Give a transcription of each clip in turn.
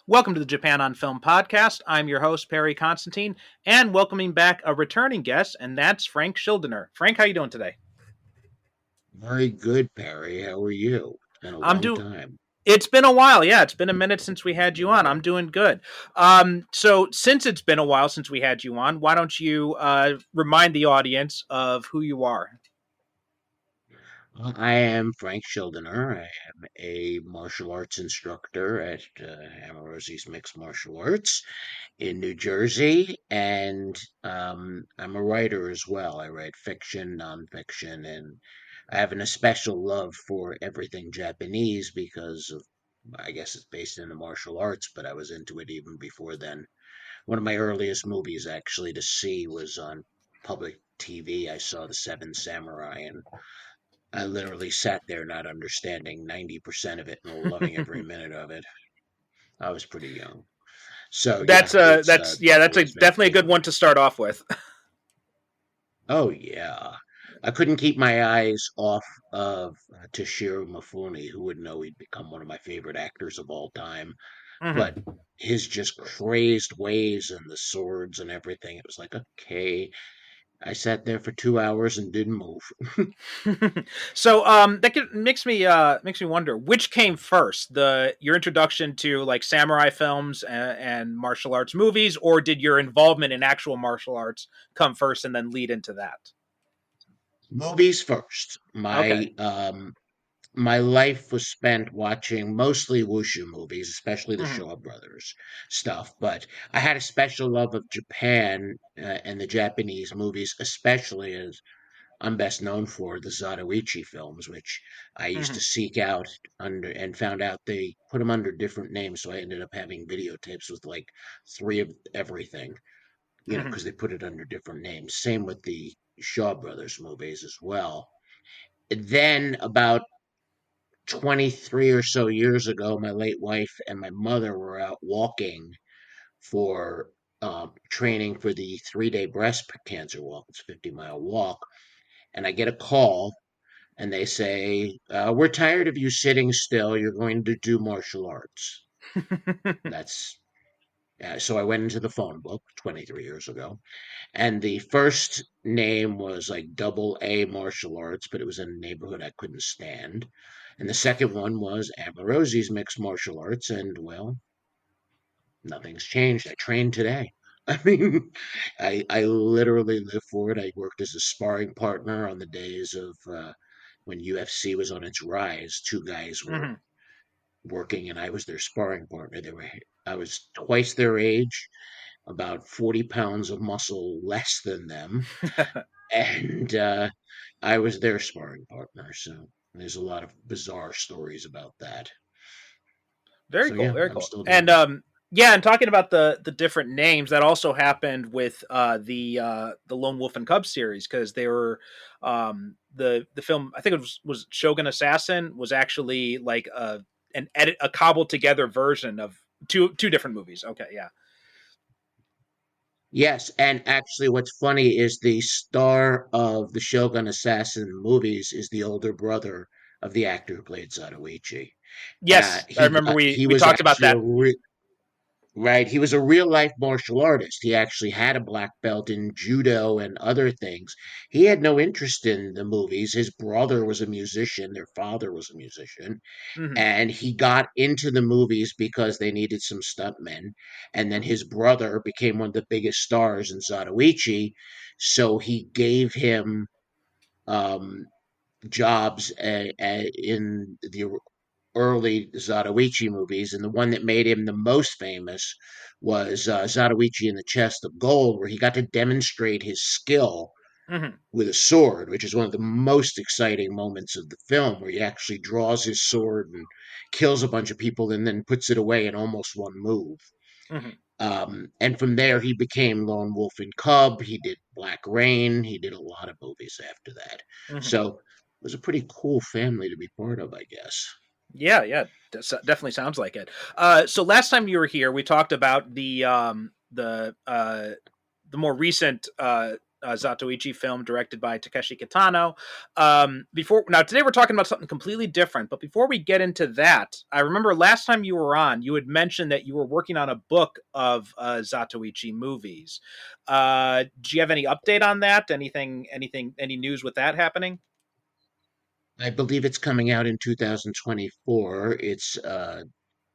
Welcome to the Japan on Film podcast. I'm your host, Perry Constantine, and welcoming back a returning guest, and that's Frank Schildiner. Frank, how you doing today? Very good, Perry. How are you? It's been a I'm long doing. time. It's been a while. Yeah, it's been a minute since we had you on. I'm doing good. So since it's been a while since we had you on, why don't you remind the audience of who you are? I am Frank Schildiner. I am a martial arts instructor at Amorosi's Mixed Martial Arts in New Jersey, and I'm a writer as well. I write fiction, nonfiction, and I have a special love for everything Japanese because of, I guess it's based in the martial arts, but I was into it even before then. One of my earliest movies actually to see was on public TV. I saw The Seven Samurai, and I literally sat there not understanding 90% of it and loving every minute of it. I was pretty young. So yeah, That's a always been a definitely a good favorite. one to start off with. Oh yeah. I couldn't keep my eyes off of Toshiro Mifune, who would know he'd become one of my favorite actors of all time. But Mhm. his just crazed ways and the swords and everything, it was like, okay, I sat there for 2 hours and didn't move. Makes me wonder which came first, the your introduction to like samurai films and martial arts movies, or did your involvement in actual martial arts come first and then lead into that? Movies first. Okay. My life was spent watching mostly wushu movies, especially the Hmm. Shaw Brothers stuff. But I had a special love of Japan and the Japanese movies, especially as I'm best known for the Zatoichi films, which I used Hmm. to seek out under and found out they put them under different names. So I ended up having videotapes with like three of everything, Hmm. because they put it under different names. Same with the Shaw Brothers movies as well. Then about 23 or so years ago, my late wife and my mother were out walking for training for the 3-day breast cancer walk. It's a 50-mile walk. And I get a call and they say, we're tired of you sitting still. You're going to do martial arts. That's so I went into the phone book 23 years ago, and the first name was like double A martial arts, but it was in a neighborhood I couldn't stand. And the second one was Amorosi's Mixed Martial Arts, and well, nothing's changed. I train today. I mean, I literally live for it. I worked as a sparring partner on the days of when UFC was on its rise. Two guys were Hmm. working, and I was their sparring partner. I was twice their age, about 40 pounds of muscle less than them, and I was their sparring partner. So there's a lot of bizarre stories about that. Very So cool, yeah, very I'm cool. still And doing it. yeah, and talking about the different names, that also happened with the Lone Wolf and Cub series, because they were the film, I think it was Shogun Assassin, was actually like a cobbled together version of two different movies. Okay, yeah. Yes, and actually, what's funny is the star of the Shogun Assassin movies is the older brother of the actor who played Zatoichi. Yes, I remember He we was talked about actually that. right. He was a real life martial artist. He actually had a black belt in judo and other things. He had no interest in the movies. His brother was a musician, their father was a musician, Hmm. and he got into the movies because they needed some stuntmen. And then his brother became one of the biggest stars in Zatoichi, so he gave him um, jobs in the early Zatoichi movies, and the one that made him the most famous was Zatoichi and the Chest of Gold, where he got to demonstrate his skill Hmm. with a sword, which is one of the most exciting moments of the film, where he actually draws his sword and kills a bunch of people and then puts it away in almost one move. Hmm. And from there, he became Lone Wolf and Cub. He did Black Rain. He did a lot of movies after that. Hmm. So it was a pretty cool family to be part of, I guess. Yeah, yeah, definitely sounds like it. So last time you were here, we talked about the more recent Zatoichi film directed by Takeshi Kitano. Before now, today we're talking about something completely different. But before we get into that, I remember last time you were on, you had mentioned that you were working on a book of Zatoichi movies. Do you have any update on that? Any news with that happening? I believe it's coming out in 2024. It's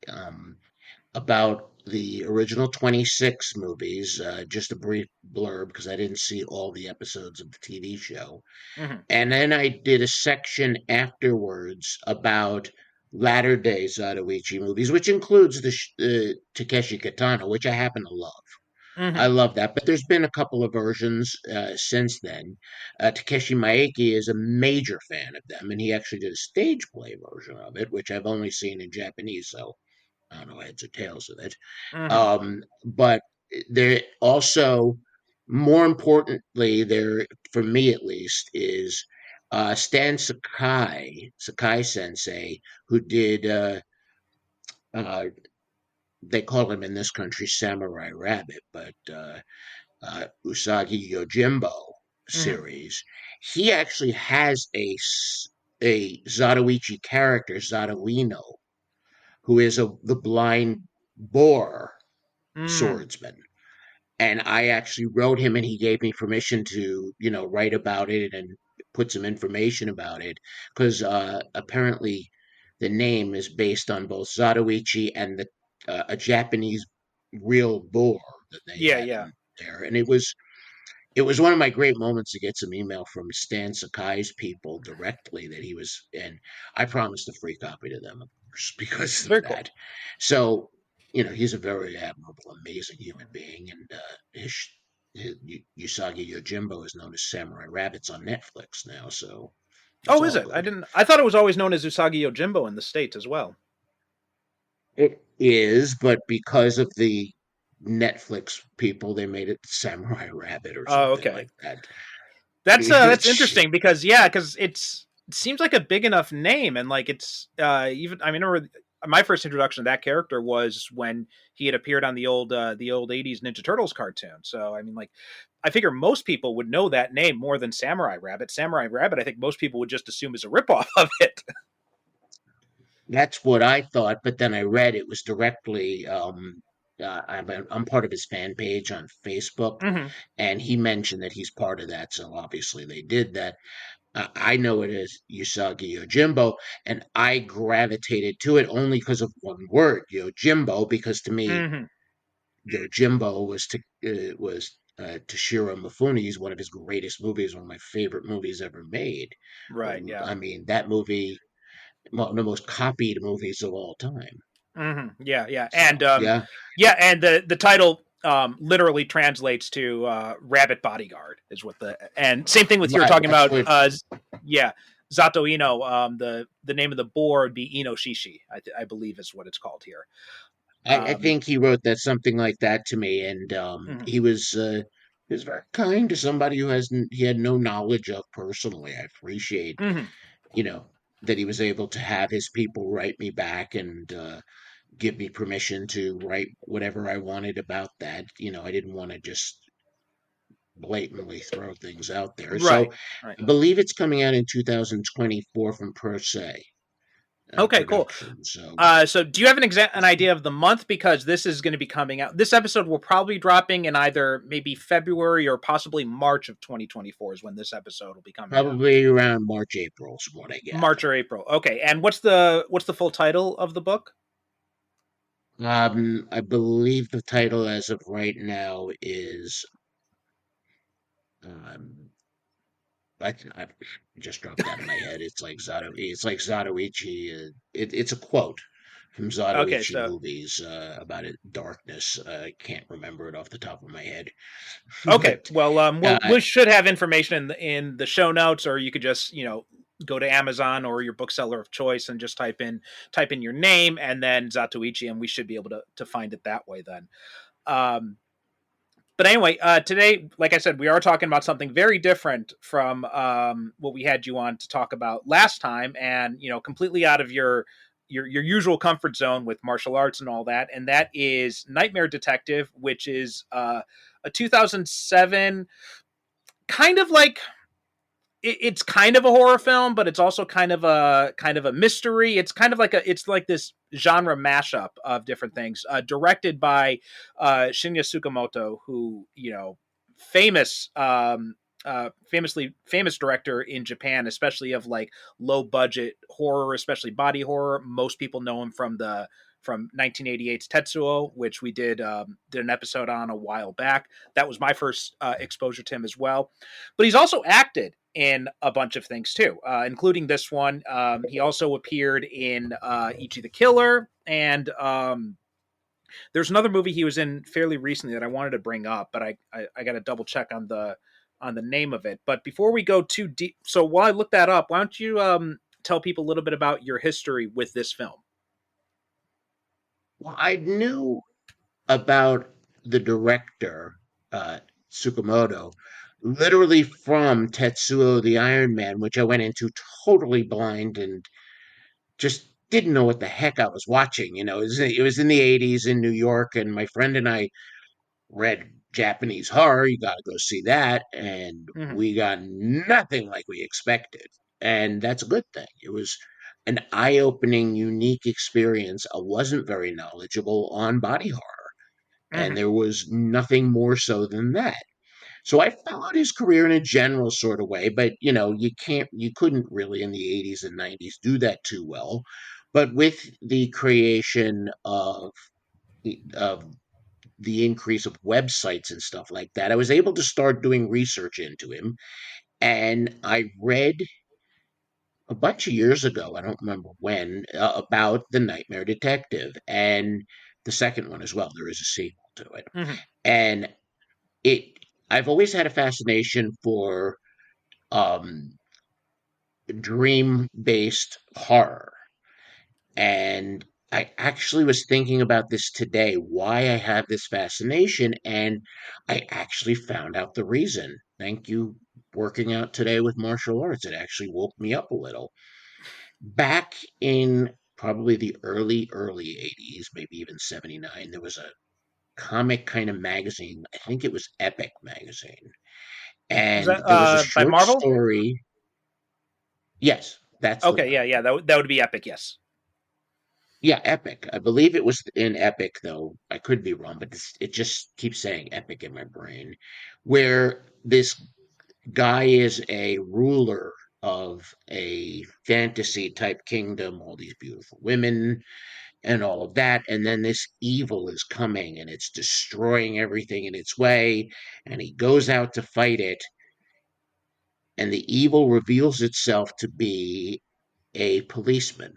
um, about the original 26 movies. Just a brief blurb because I didn't see all the episodes of the TV show. Mm-hmm. And then I did a section afterwards about latter day Zatoichi movies, which includes the Takeshi Kitano, which I happen to love. I Mm-hmm. love that, but there's been a couple of versions since then. Takeshi Maeki is a major fan of them, and he actually did a stage play version of it, which I've only seen in Japanese, so I don't know heads or tails of it. Mm-hmm. But there also, more importantly, there for me at least is Stan Sakai Sensei, who did uh, they call him in this country Samurai Rabbit, but Usagi Yojimbo Mm-hmm. series. He actually has a Zatoichi character, Zatoino, who is the blind boar Mm-hmm. swordsman. And I actually wrote him, and he gave me permission to, write about it and put some information about it, because apparently the name is based on both Zatoichi and a Japanese real boar that they Yeah, had yeah. in there, and it was one of my great moments to get some email from Stan Sakai's people directly that he was, and I promised a free copy to them, of course, because of Very cool. that. So, he's a very admirable, amazing human being, and his Usagi Yojimbo is known as Samurai Rabbits on Netflix now, so it's Oh, is all it? I good. didn't. I thought it was always known as Usagi Yojimbo in the States as well. It is, but because of the Netflix people, they made it Samurai Rabbit or Oh, something okay. like that. That's interesting because yeah, because it seems like a big enough name and like it's even I mean I remember my first introduction to that character was when he had appeared on the old 80s Ninja Turtles cartoon. So I mean like I figure most people would know that name more than Samurai Rabbit. Samurai Rabbit I think most people would just assume is a ripoff of it. That's what I thought, but then I read it was directly. I'm part of his fan page on Facebook, Hmm. and he mentioned that he's part of that. So obviously they did that. I know it as Usagi Yojimbo, and I gravitated to it only because of one word, Yojimbo. Because to me, Hmm. Yojimbo was Toshiro Mifune's one of his greatest movies, one of my favorite movies ever made. Right, yeah. I mean, that movie, one of the most copied movies of all time. Hmm. Yeah, yeah. And So yeah, yeah, and the title literally translates to rabbit bodyguard is what the and same thing with you were right. talking That's about what yeah, Zato Ino, the name of the boar would be Ino Shishi, I believe is what it's called here. I Um think he wrote that something like that to me, and mhm, he was very kind to somebody he had no knowledge of personally. I appreciate mhm. you know that he was able to have his people write me back and give me permission to write whatever I wanted about that. I didn't want to just blatantly throw things out there. So Right, right. I believe it's coming out in 2024 from Per Se Okay, cool. production. So So do you have an idea of the month because this is going to be coming out? This episode will probably be dropping in either maybe February or possibly March of 2024 is when this episode will be coming out. probably around March, April is what I March gather. or April. Okay. And what's the full title of the book? I believe the title as of right now is um, I just dropped out of my head. It's like Zatoichi. It's a quote from Okay, Zatoichi so movies about it, darkness. I can't remember it off the top of my head, okay. but Well, uh, we should have information in the show notes, or you could just go to Amazon or your bookseller of choice and just type in your name and then Zatoichi, and we should be able to find it that way then. Um, but anyway, today, like I said, we are talking about something very different from what we had you on to talk about last time, and completely out of your usual comfort zone with martial arts and all that, and that is Nightmare Detective, which is a 2007 kind of like it's kind of a horror film, but it's also kind of a mystery. It's kind of like a it's like this genre mashup of different things. Directed by Shinya Tsukamoto, who famous. Famously famous director in Japan, especially of like low budget horror, especially body horror. Most people know him from 1988's Tetsuo, which we did an episode on a while back. That was my first exposure to him as well. But he's also acted in a bunch of things too, including this one. He also appeared in Ichi the Killer, and there's another movie he was in fairly recently that I wanted to bring up, but I got to double check on the name of it. But before we go too deep, so while I look that up, why don't you tell people a little bit about your history with this film? Well, I knew about the director, uh, Tsukamoto, literally from Tetsuo the Iron Man, which I went into totally blind and just didn't know what the heck I was watching. It was in the 80s in New York, and my friend and I read Japanese horror. You got to go see that. And Mm-hmm. we got nothing like we expected. And that's a good thing. It was an eye opening, unique experience. I wasn't very knowledgeable on body horror, and Mm-hmm. there was nothing more so than that. So I followed his career in a general sort of way, but you couldn't really in the 80s and 90s do that too well. But with the creation of the increase of websites and stuff like that, I was able to start doing research into him. And I read a bunch of years ago, I don't remember when, about The Nightmare Detective and the second one as well. There is a sequel to it. Mm-hmm. And it I've always had a fascination for dream based horror. And I actually was thinking about this today, why I have this fascination, and I actually found out the reason. Thank you, working out today with martial arts. It actually woke me up a little. Back in probably the early 80s, maybe even 79, there was a comic kind of magazine. I think it was Epic magazine. Was And that there was a by short Marvel? story. Yes, that's the Okay, one. yeah, that would be epic. Yes. Yeah, Epic. I believe it was in Epic, though. I could be wrong, but it just keeps saying Epic in my brain. Where this guy is a ruler of a fantasy type kingdom, all these beautiful women and all of that. And then this evil is coming and it's destroying everything in its way. And he goes out to fight it. And the evil reveals itself to be a policeman.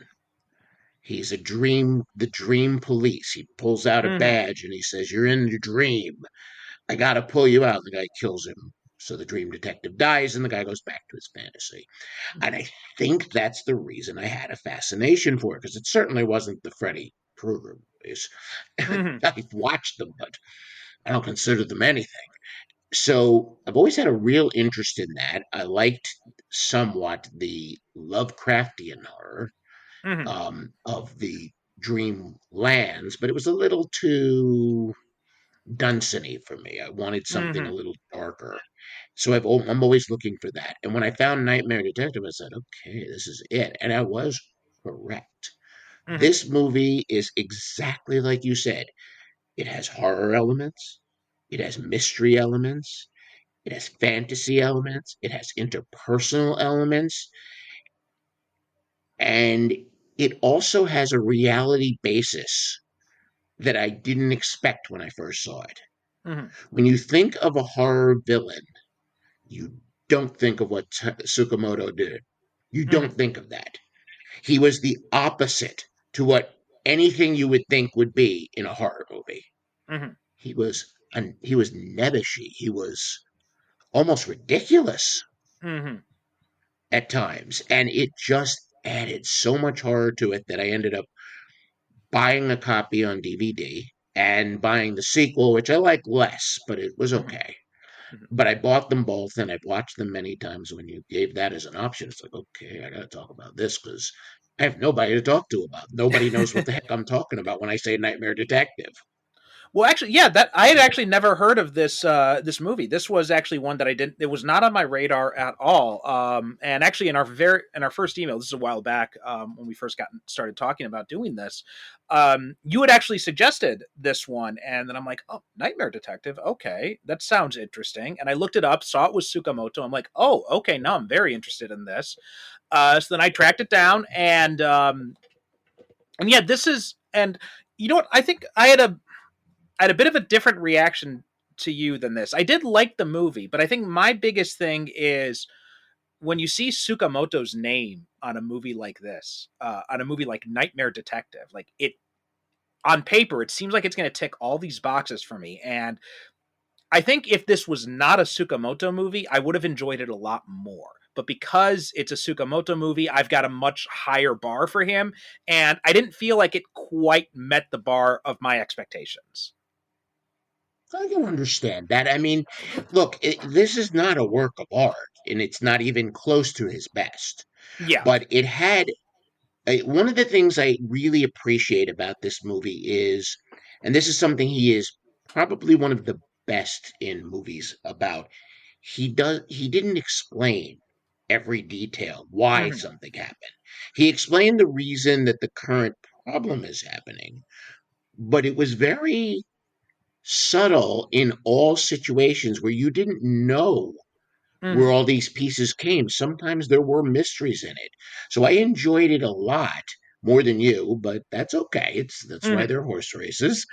He's the dream police. He pulls out a Mm-hmm. badge and he says, "You're in your dream. I got to pull you out." The guy kills him. So the dream detective dies and the guy goes back to his fantasy. And I think that's the reason I had a fascination for it, because it certainly wasn't the Freddy Krueger movies. Mm-hmm. I've watched them, but I don't consider them anything. So I've always had a real interest in that. I liked somewhat the Lovecraftian horror, Mm-hmm. of the dream lands, but it was a little too Dunsany for me. I wanted something a Mm-hmm. little darker. So I'm always looking for that. And when I found Nightmare Detective, I said, okay, this is it. And I was correct. Mm-hmm. This movie is exactly like you said. It has horror elements, it has mystery elements, it has fantasy elements, it has interpersonal elements, and it also has a reality basis that I didn't expect when I first saw it. Mm-hmm. When you think of a horror villain, you don't think of what Tsukamoto did. You Mm-hmm. don't think of that. He was the opposite to what anything you would think would be in a horror movie. Mm-hmm. He was nebbishy. He was almost ridiculous Mm-hmm. at times, and it just added so much horror to it that I ended up buying a copy on DVD and buying the sequel, which I like less, but it was Mm-hmm. okay. But I bought them both and I've watched them many times. When you gave that as an option, it's like, okay, I got to talk about this because I have nobody to talk to about. Nobody knows what the heck I'm talking about when I say Nightmare Detective. Well, actually, yeah, that I had actually never heard of this movie. This was actually one that I didn't. It was not on my radar at all. And actually, in our first email, this is a while back, when we first got started talking about doing this, you had actually suggested this one, and then I'm like, oh, Nightmare Detective. Okay, that sounds interesting. And I looked it up, saw it was Tsukamoto. I'm like, oh, okay, now I'm very interested in this. So then I tracked it down, and yeah, this is and you know what? I think I had a bit of a different reaction to you than this. I did like the movie, but I think my biggest thing is when you see Tsukamoto's name on a movie like this, on a movie like Nightmare Detective, like it on paper, it seems like it's going to tick all these boxes for me. And I think if this was not a Tsukamoto movie, I would have enjoyed it a lot more. But because it's a Tsukamoto movie, I've got a much higher bar for him, and I didn't feel like it quite met the bar of my expectations. I can understand that. I mean, look, this is not a work of art, and it's not even close to his best. Yeah. But it had one of the things I really appreciate about this movie is, and this is something he is probably one of the best in movies about. He didn't explain every detail why Hmm. something happened. He explained the reason that the current problem is happening, but it was very subtle in all situations where you didn't know where Hmm. all these pieces came. Sometimes there were mysteries in it. So I enjoyed it a lot more than you, but that's okay. That's why Hmm. they're horse races.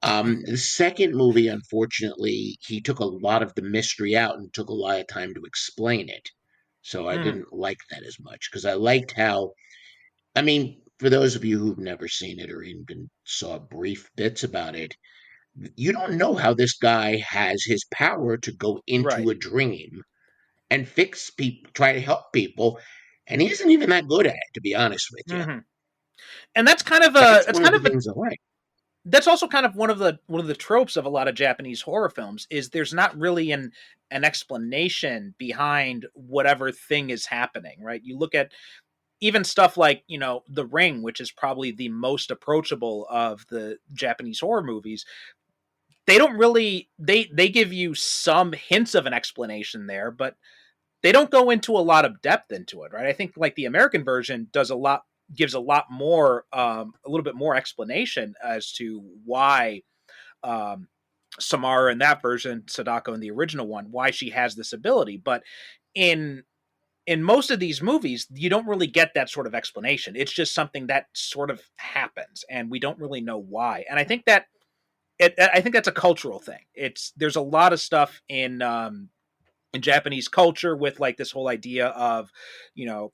The second movie, unfortunately, he took a lot of the mystery out and took a lot of time to explain it. So I Hmm. didn't like that as much because I liked how, I mean, for those of you who've never seen it or even saw brief bits about it, you don't know how this guy has his power to go Right. into a dream and fix people, try to help people, and he isn't even that good at it, to be honest with you. Hmm. And that's That's one of the things I like. that's also kind of one of the tropes of a lot of Japanese horror films is there's not really an explanation behind whatever thing is happening, right? You look at even stuff like, The Ring, which is probably the most approachable of the Japanese horror movies. They don't really they give you some hints of an explanation there, but they don't go into a lot of depth into it, right? I think like the American version gives a lot more, a little bit more explanation as to why, um, Samara in that version, Sadako in the original one, why she has this ability. But in most of these movies, you don't really get that sort of explanation. It's just something that sort of happens, and we don't really know why. And I think that's a cultural thing. There's a lot of stuff in Japanese culture with like this whole idea of,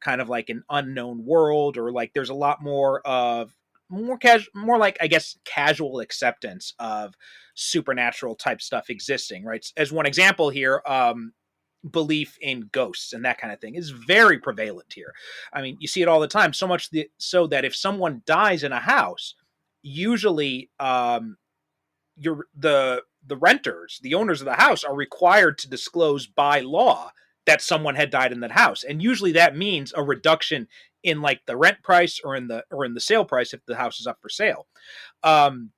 kind of like an unknown world, or like there's a lot more of more like I guess casual acceptance of supernatural type stuff existing, right? As one example here, belief in ghosts and that kind of thing is very prevalent here. I mean, you see it all the time, so much so that if someone dies in a house, usually, you're the renters, the owners of the house, are required to disclose by law that someone had died in that house, and usually that means a reduction in like the rent price or in the sale price if the house is up for sale. Um,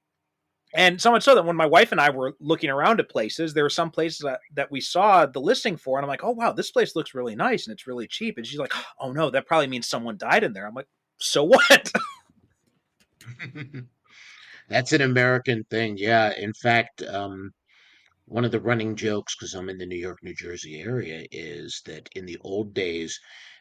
and so much so that when my wife and I were looking around at places, there were some places that we saw the listing for, and I'm like, oh wow, this place looks really nice and it's really cheap. And she's like, oh no, that probably means someone died in there. I'm like, so what? That's an American thing. Yeah. In fact, one of the running jokes, because I'm in the New York, New Jersey area, is that in the old days,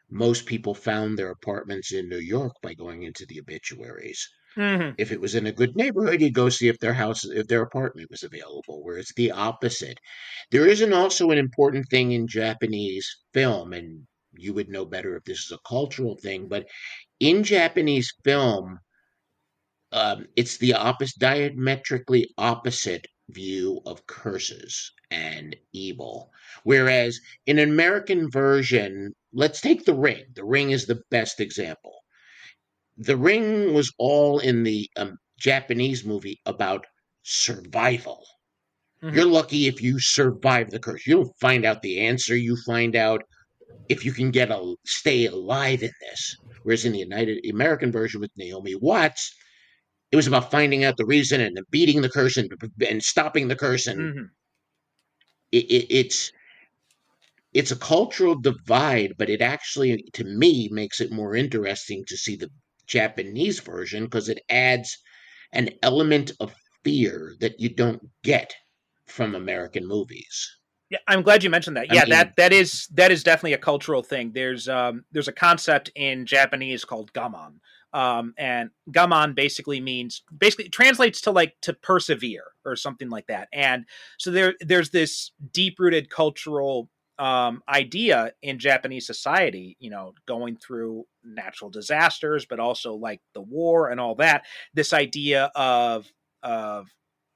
most people found their apartments in New York by going into the obituaries. Hmm. If it was in a good neighborhood, you'd go see if their apartment was available, where it's the opposite. There isn't also an important thing in Japanese film, and you would know better if this is a cultural thing, but in Japanese film, it's the opposite, diametrically opposite view of curses and evil. Whereas in an American version, let's take The Ring. The Ring is the best example. The Ring was all in the Japanese movie about survival. You're Hmm. lucky if you survive the curse. You don't find out the answer. You find out if you can stay alive in this. Whereas in the United American version with Naomi Watts, It was about finding out the reason and beating the curse and stopping the curse. And Hmm. it's a cultural divide, but it actually, to me, makes it more interesting to see the Japanese version because it adds an element of fear that you don't get from American movies. Yeah, I'm glad you mentioned that. I Yeah, mean, that is definitely a cultural thing. There's a concept in Japanese called gaman. And gaman basically translates to like to persevere or something like that. And so there's this deep rooted cultural idea in Japanese society, you know, going through natural disasters, but also like the war and all that. This idea of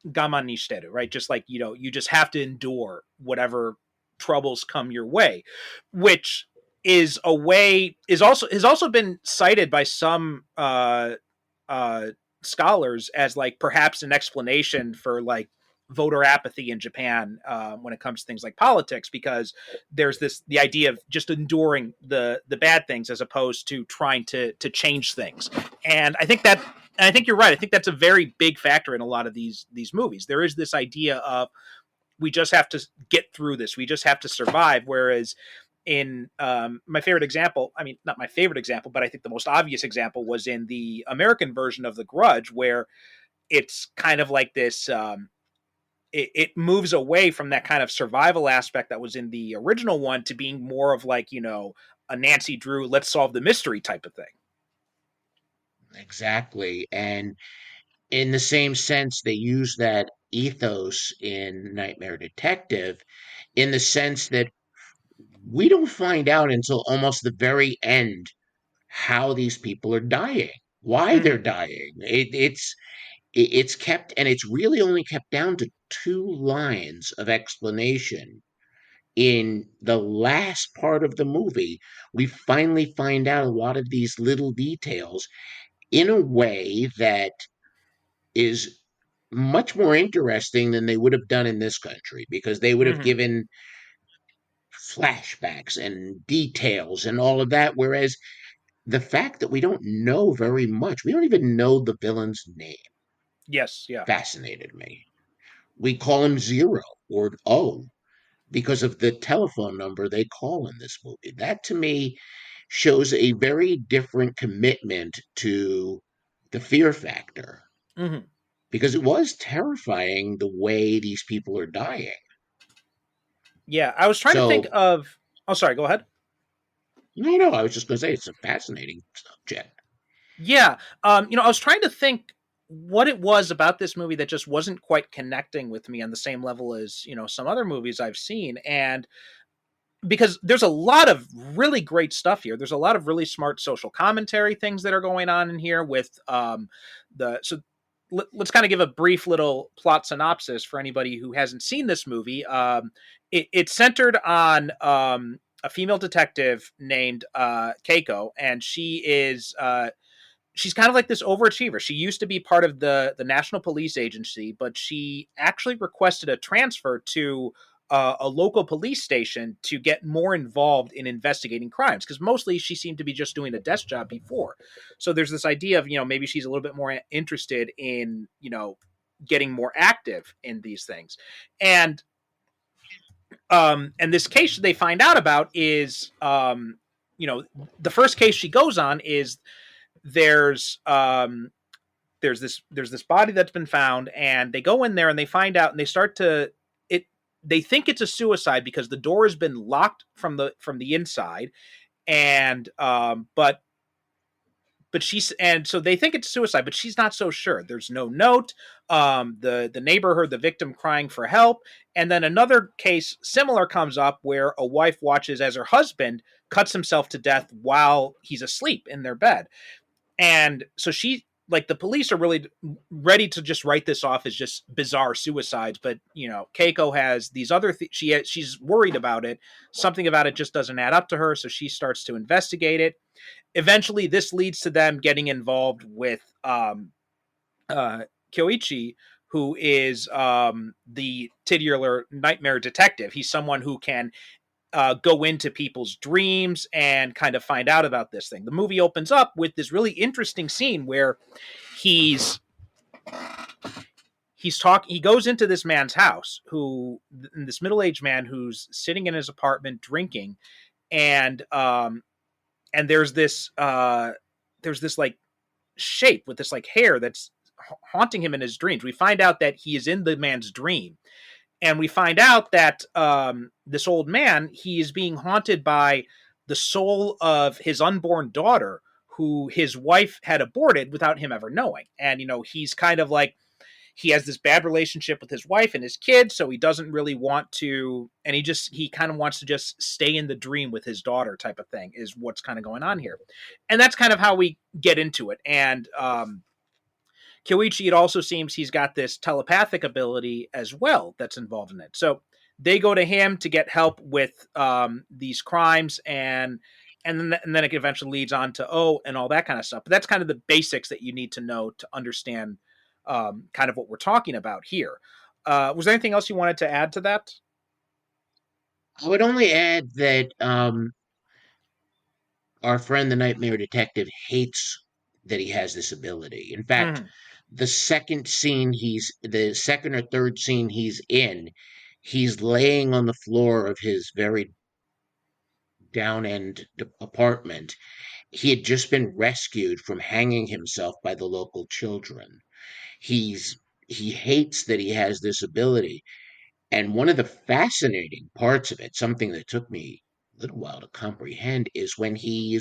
gaman ni shiteru, right? Just like, you know, you just have to endure whatever troubles come your way, which is a way is also has also been cited by some uh scholars as like perhaps an explanation for like voter apathy in Japan when it comes to things like politics, because there's the idea of just enduring the bad things as opposed to trying to change things. And I think you're right. I think that's a very big factor in a lot of these movies. There is this idea of we just have to get through this. We just have to survive. Whereas in my favorite example, I mean, not my favorite example, but I think the most obvious example was in the American version of The Grudge, where it's kind of like this. It moves away from that kind of survival aspect that was in the original one to being more of like, you know, a Nancy Drew, let's solve the mystery type of thing. exactly. And in the same sense, they use that ethos in Nightmare Detective in the sense that we don't find out until almost the very end how these people are dying, why they're Mm-hmm. dying. It's kept, and it's really only kept down to two lines of explanation. In the last part of the movie, we finally find out a lot of these little details in a way that is much more interesting than they would have done in this country because they would have Mm-hmm. given flashbacks and details and all of that. Whereas the fact that we don't know very much, we don't even know the villain's name, Yes. Yeah. fascinated me. We call him Zero or O because of the telephone number they call in this movie. That to me shows a very different commitment to the fear factor Mm-hmm. because it was terrifying the way these people are dying. Yeah. I was trying to think So, of. Oh, sorry. Go ahead. no, I was just going to say it's a fascinating subject. Yeah. You know, I was trying to think what it was about this movie that just wasn't quite connecting with me on the same level as, you know, some other movies I've seen. And because there's a lot of really great stuff here. There's a lot of really smart social commentary things that are going on in here with the so let's kind of give a brief little plot synopsis for anybody who hasn't seen this movie. It's centered on a female detective named Keiko, and she's kind of like this overachiever. She used to be part of the National Police Agency, but she actually requested a transfer to a local police station to get more involved in investigating crimes, because mostly she seemed to be just doing a desk job before. So there's this idea of, you know, maybe she's a little bit more interested in, you know, getting more active in these things. And this case they find out about is you know, the first case she goes on is there's there's this body that's been found, and they go in there and they find out and they start to it they think it's a suicide because the door has been locked from the inside. And but she's and so they think it's suicide, but she's not so sure. There's no note. The neighbor heard the victim crying for help. And then another case similar comes up where a wife watches as her husband cuts himself to death while he's asleep in their bed. And so she, like, the police are really ready to just write this off as just bizarre suicides, but you know, Keiko has these she's worried about it. Something about it just doesn't add up to her, so she starts to investigate it. Eventually this leads to them getting involved with uh Kyoichi, who is the titular nightmare detective. He's someone who can go into people's dreams and kind of find out about this thing. The movie opens up with this really interesting scene where he's He goes into this man's house, this middle-aged man who's sitting in his apartment drinking, and there's this like shape with this like hair that's haunting him in his dreams. We find out that he is in the man's dream, and we find out that this old man, he is being haunted by the soul of his unborn daughter, who his wife had aborted without him ever knowing. And he's kind of like, he has this bad relationship with his wife and his kids, so he doesn't really want to, and he kind of wants to just stay in the dream with his daughter, type of thing, is what's kind of going on here. And that's kind of how we get into it. And Kyoichi, it also seems he's got this telepathic ability as well that's involved in it. So they go to him to get help with these crimes, and then it eventually leads on to and all that kind of stuff. But that's kind of the basics that you need to know to understand kind of what we're talking about here. Was there anything else you wanted to add to that? I would only add that our friend the Nightmare Detective hates that he has this ability. In fact, Mm-hmm. the second or third scene he's in, he's laying on the floor of his very down end apartment. He had just been rescued from hanging himself by the local children. He hates that he has this ability. And one of the fascinating parts of it, something that took me a little while to comprehend, is when he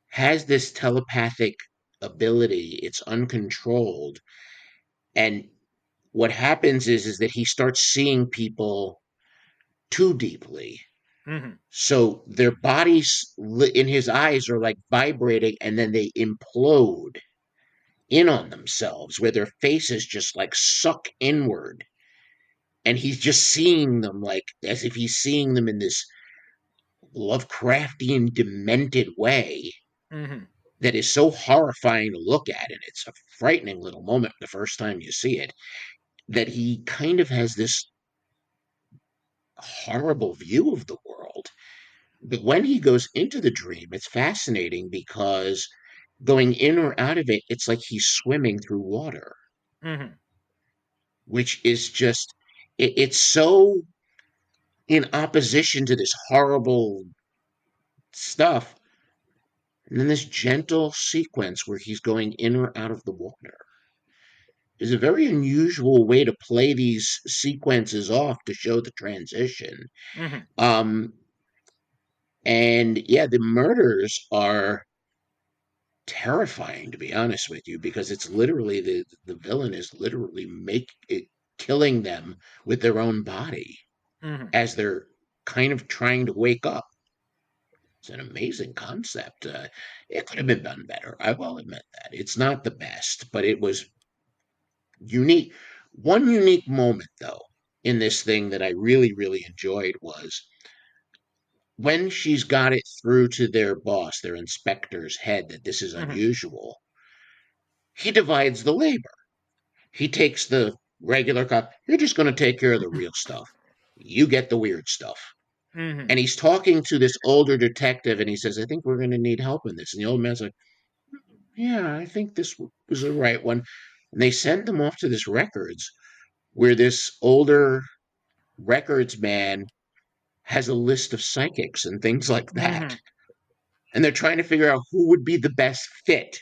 has this telepathic ability, it's uncontrolled. And what happens is that he starts seeing people too deeply. Mm-hmm. So their bodies in his eyes are like vibrating, and then they implode in on themselves, where their faces just like suck inward. And he's just seeing them like as if he's seeing them in this Lovecraftian, demented way Mm-hmm. that is so horrifying to look at. And it's a frightening little moment the first time you see it, that he kind of has this horrible view of the world. But when he goes into the dream, it's fascinating because going in or out of it, it's like he's swimming through water, Mm-hmm. which is just, it's so in opposition to this horrible stuff. And then this gentle sequence where he's going in or out of the water is a very unusual way to play these sequences off to show the transition. Mm-hmm. Um, and yeah, the murders are terrifying, to be honest with you, because it's literally the villain is literally killing them with their own body Mm-hmm. as they're kind of trying to wake up. It's an amazing concept. It could have been done better. I will admit that it's not the best, but it was unique. One unique moment, though, in this thing that I really, really enjoyed was when she's got it through to their boss, their inspector's head, that this is Mm-hmm. unusual. He divides the labor. He takes the regular cop. You're just going to take care of the real stuff. You get the weird stuff. Mm-hmm. And he's talking to this older detective, and he says, "I think we're going to need help in this." And the old man's like, "Yeah, I think this was the right one." And they send them off to this records where this older records man has a list of psychics and things like that. Mm-hmm. And they're trying to figure out who would be the best fit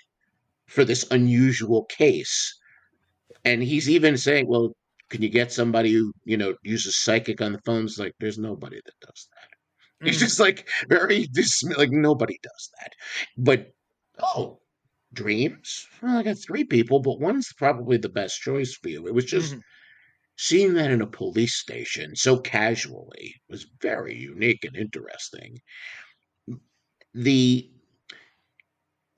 for this unusual case. And he's even saying, well, can you get somebody who, uses psychic on the phones? Like, there's nobody that does that. He's Mm-hmm. just like very like nobody does that. But oh, dreams? Well, I got three people, but one's probably the best choice for you. It was just Mm-hmm. seeing that in a police station so casually was very unique and interesting. The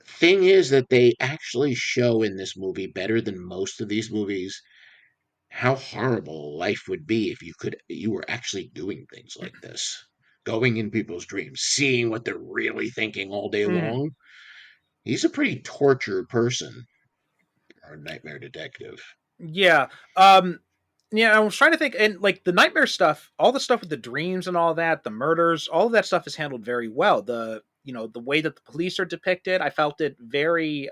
thing is that they actually show in this movie better than most of these movies how horrible life would be if you were actually doing things like this, going in people's dreams, seeing what they're really thinking all day Mm-hmm. long. He's a pretty tortured person, our nightmare detective. Yeah. Um, yeah, I was trying to think, and like the nightmare stuff, all the stuff with the dreams and all that, the murders, all of that stuff is handled very well. The way that the police are depicted, I felt it very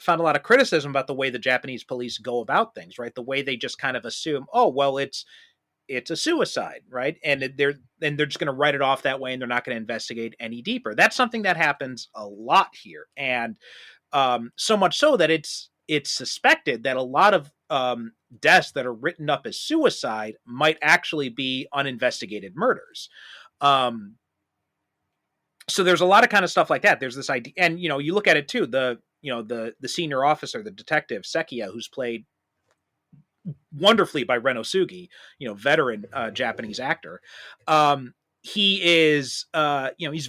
found a lot of criticism about the way the Japanese police go about things, right? The way they just kind of assume, oh, well, it's a suicide, right? And they're just going to write it off that way, and they're not going to investigate any deeper. That's something that happens a lot here, and so much so that it's suspected that a lot of deaths that are written up as suicide might actually be uninvestigated murders. Um, so there's a lot of kind of stuff like that. There's this idea, and you look at it too. The senior officer, the detective Sekiya, who's played wonderfully by Ren Osugi, veteran Japanese actor. He is, he's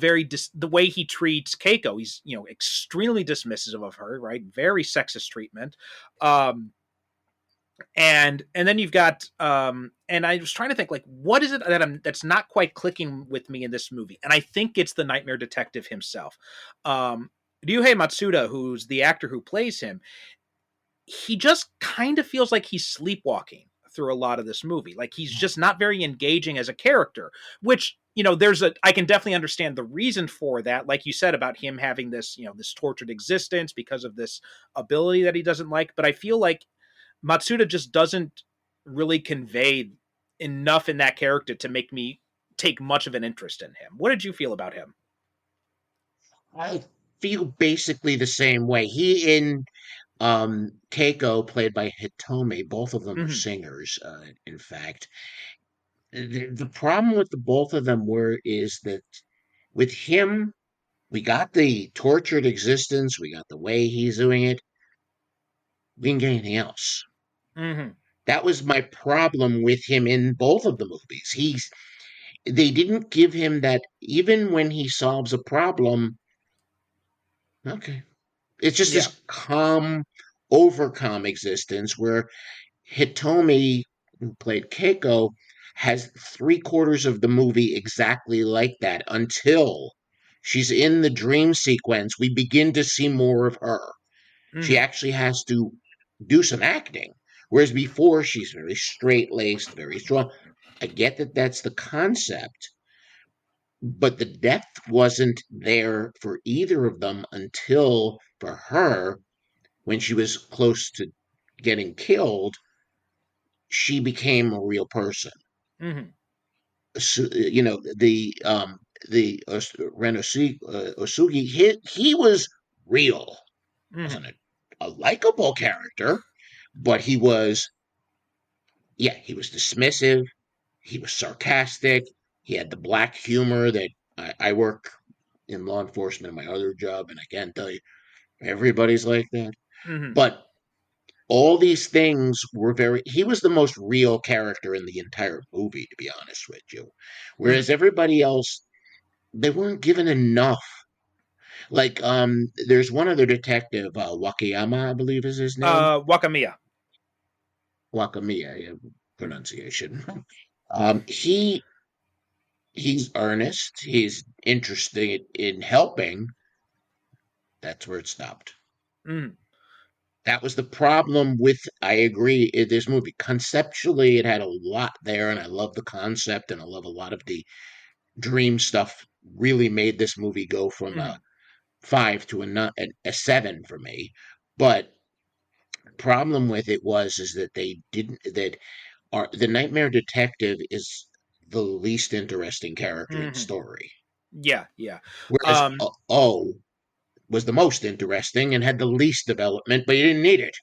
the way he treats Keiko. He's extremely dismissive of her, right? Very sexist treatment. And then you've got and I was trying to think, like, what is it that's not quite clicking with me in this movie, and I think it's the nightmare detective himself. Ryuhei Matsuda, who's the actor who plays him, he just kind of feels like he's sleepwalking through a lot of this movie. Like, he's just not very engaging as a character, which, I can definitely understand the reason for that. Like you said about him having this, this tortured existence because of this ability that he doesn't like. But I feel like Matsuda just doesn't really convey enough in that character to make me take much of an interest in him. What did you feel about him? I feel basically the same way. He in Keiko, played by Hitomi, both of them are Mm-hmm. singers, in fact. The problem with the both of them is that with him, we got the tortured existence, we got the way he's doing it. We didn't get anything else. Mm-hmm. That was my problem with him in both of the movies. They didn't give him that, even when he solves a problem. Okay, it's just Yeah. this calm, overcome existence where Hitomi, who played Keiko, has three-quarters of the movie exactly like that until she's in the dream sequence. We begin to see more of her. She Mm-hmm. actually has to do some acting. Whereas before, she's very straight laced, very strong. I get that that's the concept, but the depth wasn't there for either of them until, for her, when she was close to getting killed, she became a real person. Mm-hmm. So, the Osugi, he was real. Mm-hmm. Wasn't a likable character, but he was dismissive. He was sarcastic. He had the black humor that I work in law enforcement in my other job, and I can't tell you everybody's like that. Mm-hmm. But all these things were he was the most real character in the entire movie, to be honest with you. Whereas Mm-hmm. everybody else, they weren't given enough. Like, there's one other detective, Wakayama, I believe is his name. Wakamiya. Wakamiya, yeah, Mm-hmm. pronunciation. He's earnest. He's interested in helping. That's where it stopped. Mm-hmm. That was the problem with, I agree, this movie. Conceptually, it had a lot there, and I love the concept, and I love a lot of the dream stuff. Really made this movie go from a Mm-hmm. 5 to a 7 for me. But problem with it is that they didn't, that the Nightmare Detective is the least interesting character in the Mm-hmm. story. Yeah, yeah. Whereas Um, O was the most interesting and had the least development, but you didn't need it.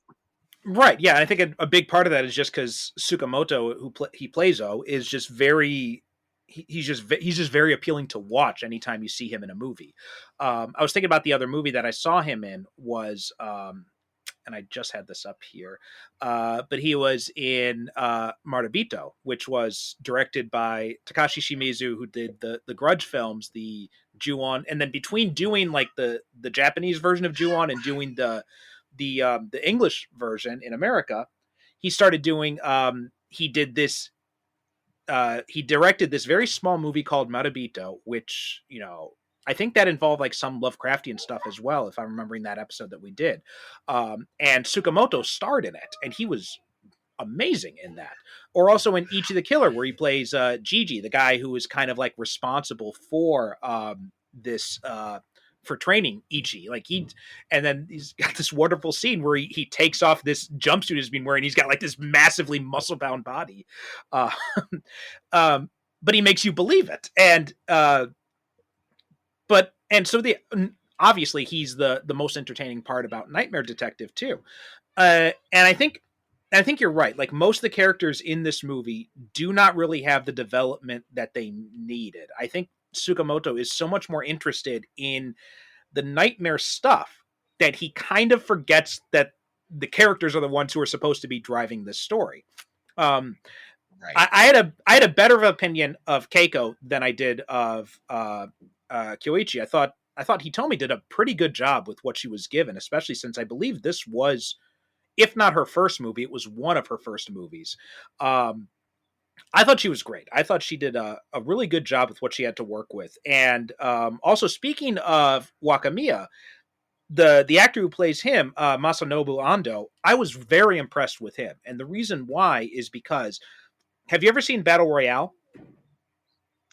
right. Yeah, I think a big part of that is just because Tsukamoto, he plays O, is just very. He's just very appealing to watch anytime you see him in a movie. I was thinking about the other movie that I saw him in was, and I just had this up here, but he was in Marabito, which was directed by Takashi Shimizu, who did the Grudge films, the Ju-on, and then between doing like the Japanese version of Ju-on and doing the English version in America, he started doing he did this he directed this very small movie called Marabito, which I think that involved like some Lovecraftian stuff as well, if I'm remembering that episode that we did. And Tsukamoto starred in it, and he was amazing in that. Or also in Ichi the Killer, where he plays Gigi, the guy who is kind of like responsible for this for training Ichi. Like and then he's got this wonderful scene where he takes off this jumpsuit he's been wearing. He's got like this massively muscle bound body, uh, um, but he makes you believe it. And so the obviously he's the most entertaining part about Nightmare Detective too. And I think you're right. Like most of the characters in this movie do not really have the development that they needed. I think Tsukamoto is so much more interested in the nightmare stuff that he kind of forgets that the characters are the ones who are supposed to be driving this story. Um, Right. I had a better opinion of Keiko than I did of Kyoichi. I thought Hitomi did a pretty good job with what she was given, especially since I believe this was, if not her first movie, it was one of her first movies. Um, I thought she was great. I thought she did a really good job with what she had to work with. And also, speaking of Wakamiya, the actor who plays him, Masanobu Ando, I was very impressed with him. And the reason why is because, have you ever seen Battle Royale?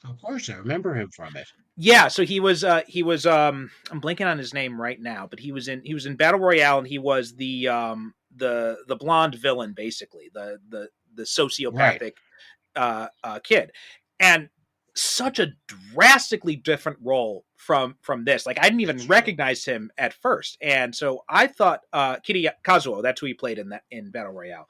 Of course, I remember him from it. Yeah, so he was I'm blanking on his name right now, but he was in Battle Royale, and he was the blonde villain, basically the Right. sociopathic kid, and such a drastically different role from this. Like I didn't That's even true. recognize him at first, and so I thought Kiri Kazuo, that's who he played in Battle Royale,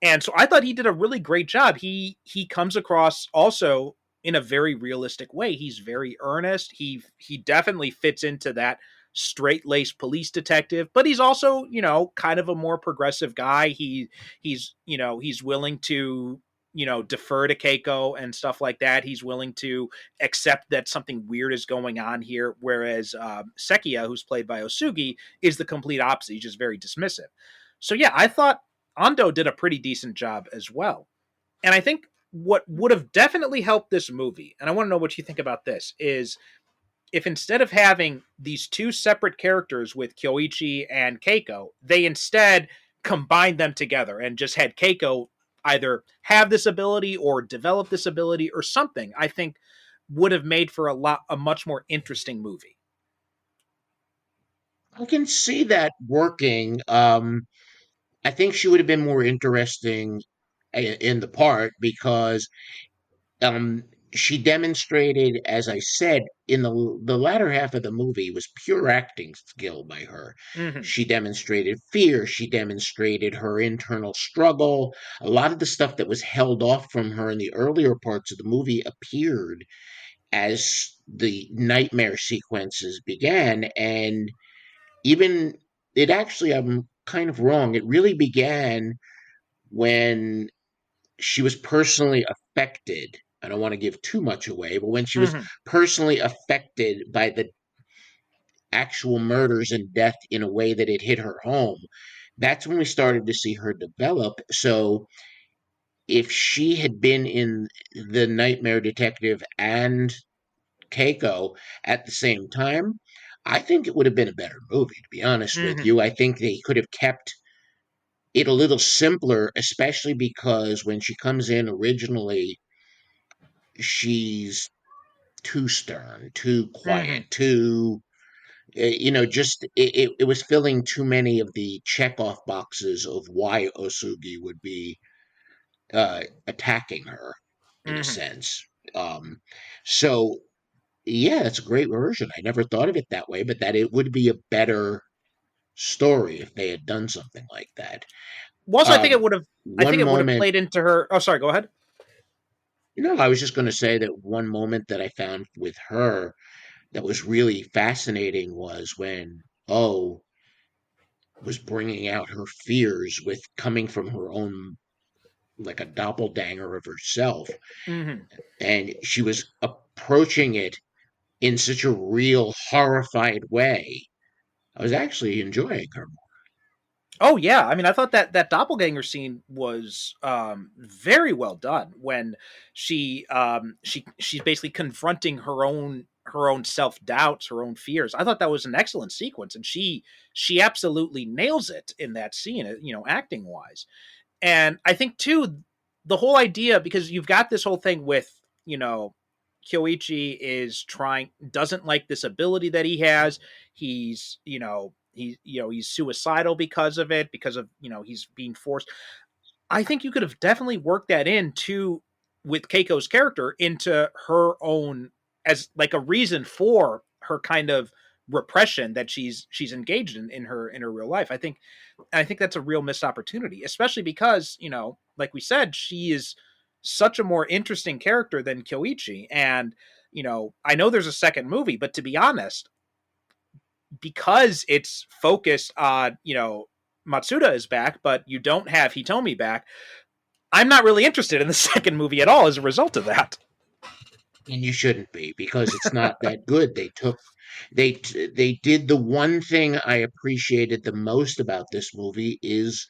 and so I thought he did a really great job. He comes across also in a very realistic way. He's very earnest. He definitely fits into that straight-laced police detective, but he's also, you know, kind of a more progressive guy. He's, you know, he's willing to, you know, defer to Keiko and stuff like that. He's willing to accept that something weird is going on here, whereas Sekiya, who's played by Osugi, is the complete opposite. He's just very dismissive. So yeah, I thought Ando did a pretty decent job as well. And I think what would have definitely helped this movie, and I want to know what you think about this, is if instead of having these two separate characters with Kyoichi and Keiko, they instead combined them together and just had Keiko either have this ability or develop this ability or something, I think would have made for a much more interesting movie. I can see that working. I think she would have been more interesting in the part because um, she demonstrated, as I said, in the latter half of the movie was pure acting skill by her. Mm-hmm. She demonstrated fear. She demonstrated her internal struggle. A lot of the stuff that was held off from her in the earlier parts of the movie appeared as the nightmare sequences began, and even it actually, I'm kind of wrong. It really began when she was personally affected. I don't want to give too much away, but when she was Mm-hmm. personally affected by the actual murders and death in a way that it hit her home, that's when we started to see her develop. So if she had been in the Nightmare Detective and Keiko at the same time, I think it would have been a better movie, to be honest with Mm-hmm. you. I think they could have kept it a little simpler, especially because when she comes in originally, she's too stern, too quiet, Mm-hmm. too just it was filling too many of the checkoff boxes of why Osugi would be attacking her in a Mm-hmm. sense. Um, so yeah, it's a great version. I never thought of it that way, but that it would be a better story if they had done something like that. Well, also, Um, I one think it would have moment played into her. Oh, sorry. Go ahead. I was just going to say that one moment that I found with her that was really fascinating was when was bringing out her fears with coming from her own, like a doppelganger of herself, Mm-hmm. and she was approaching it in such a real horrified way. I was actually enjoying her. Oh yeah, I mean, I thought that doppelganger scene was very well done when she's basically confronting her own self doubts, her own fears. I thought that was an excellent sequence, and she absolutely nails it in that scene, you know, acting wise. And I think too, the whole idea, because you've got this whole thing with, you know, Kyoichi is trying doesn't like this ability that he has. He's he's suicidal because of it, because of he's being forced. I think you could have definitely worked that into with Keiko's character into her own as like a reason for her kind of repression that she's engaged in her real life. I think that's a real missed opportunity, especially because, like we said, she is such a more interesting character than Kyoichi. And, I know there's a second movie, but to be honest, because it's focused on, Matsuda is back, but you don't have Hitomi back, I'm not really interested in the second movie at all as a result of that. And you shouldn't be because it's not that good. They did the one thing I appreciated the most about this movie is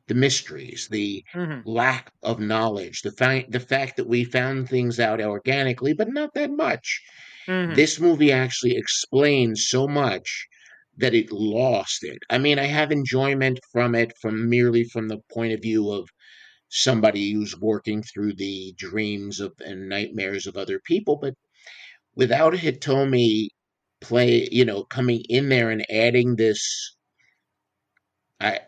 the mysteries, the Mm-hmm. lack of knowledge, the fact that we found things out organically, but not that much. Mm-hmm. This movie actually explains so much that it lost it. I mean, I have enjoyment from it from the point of view of somebody who's working through the dreams of and nightmares of other people, but without Hitomi coming in there and adding this, I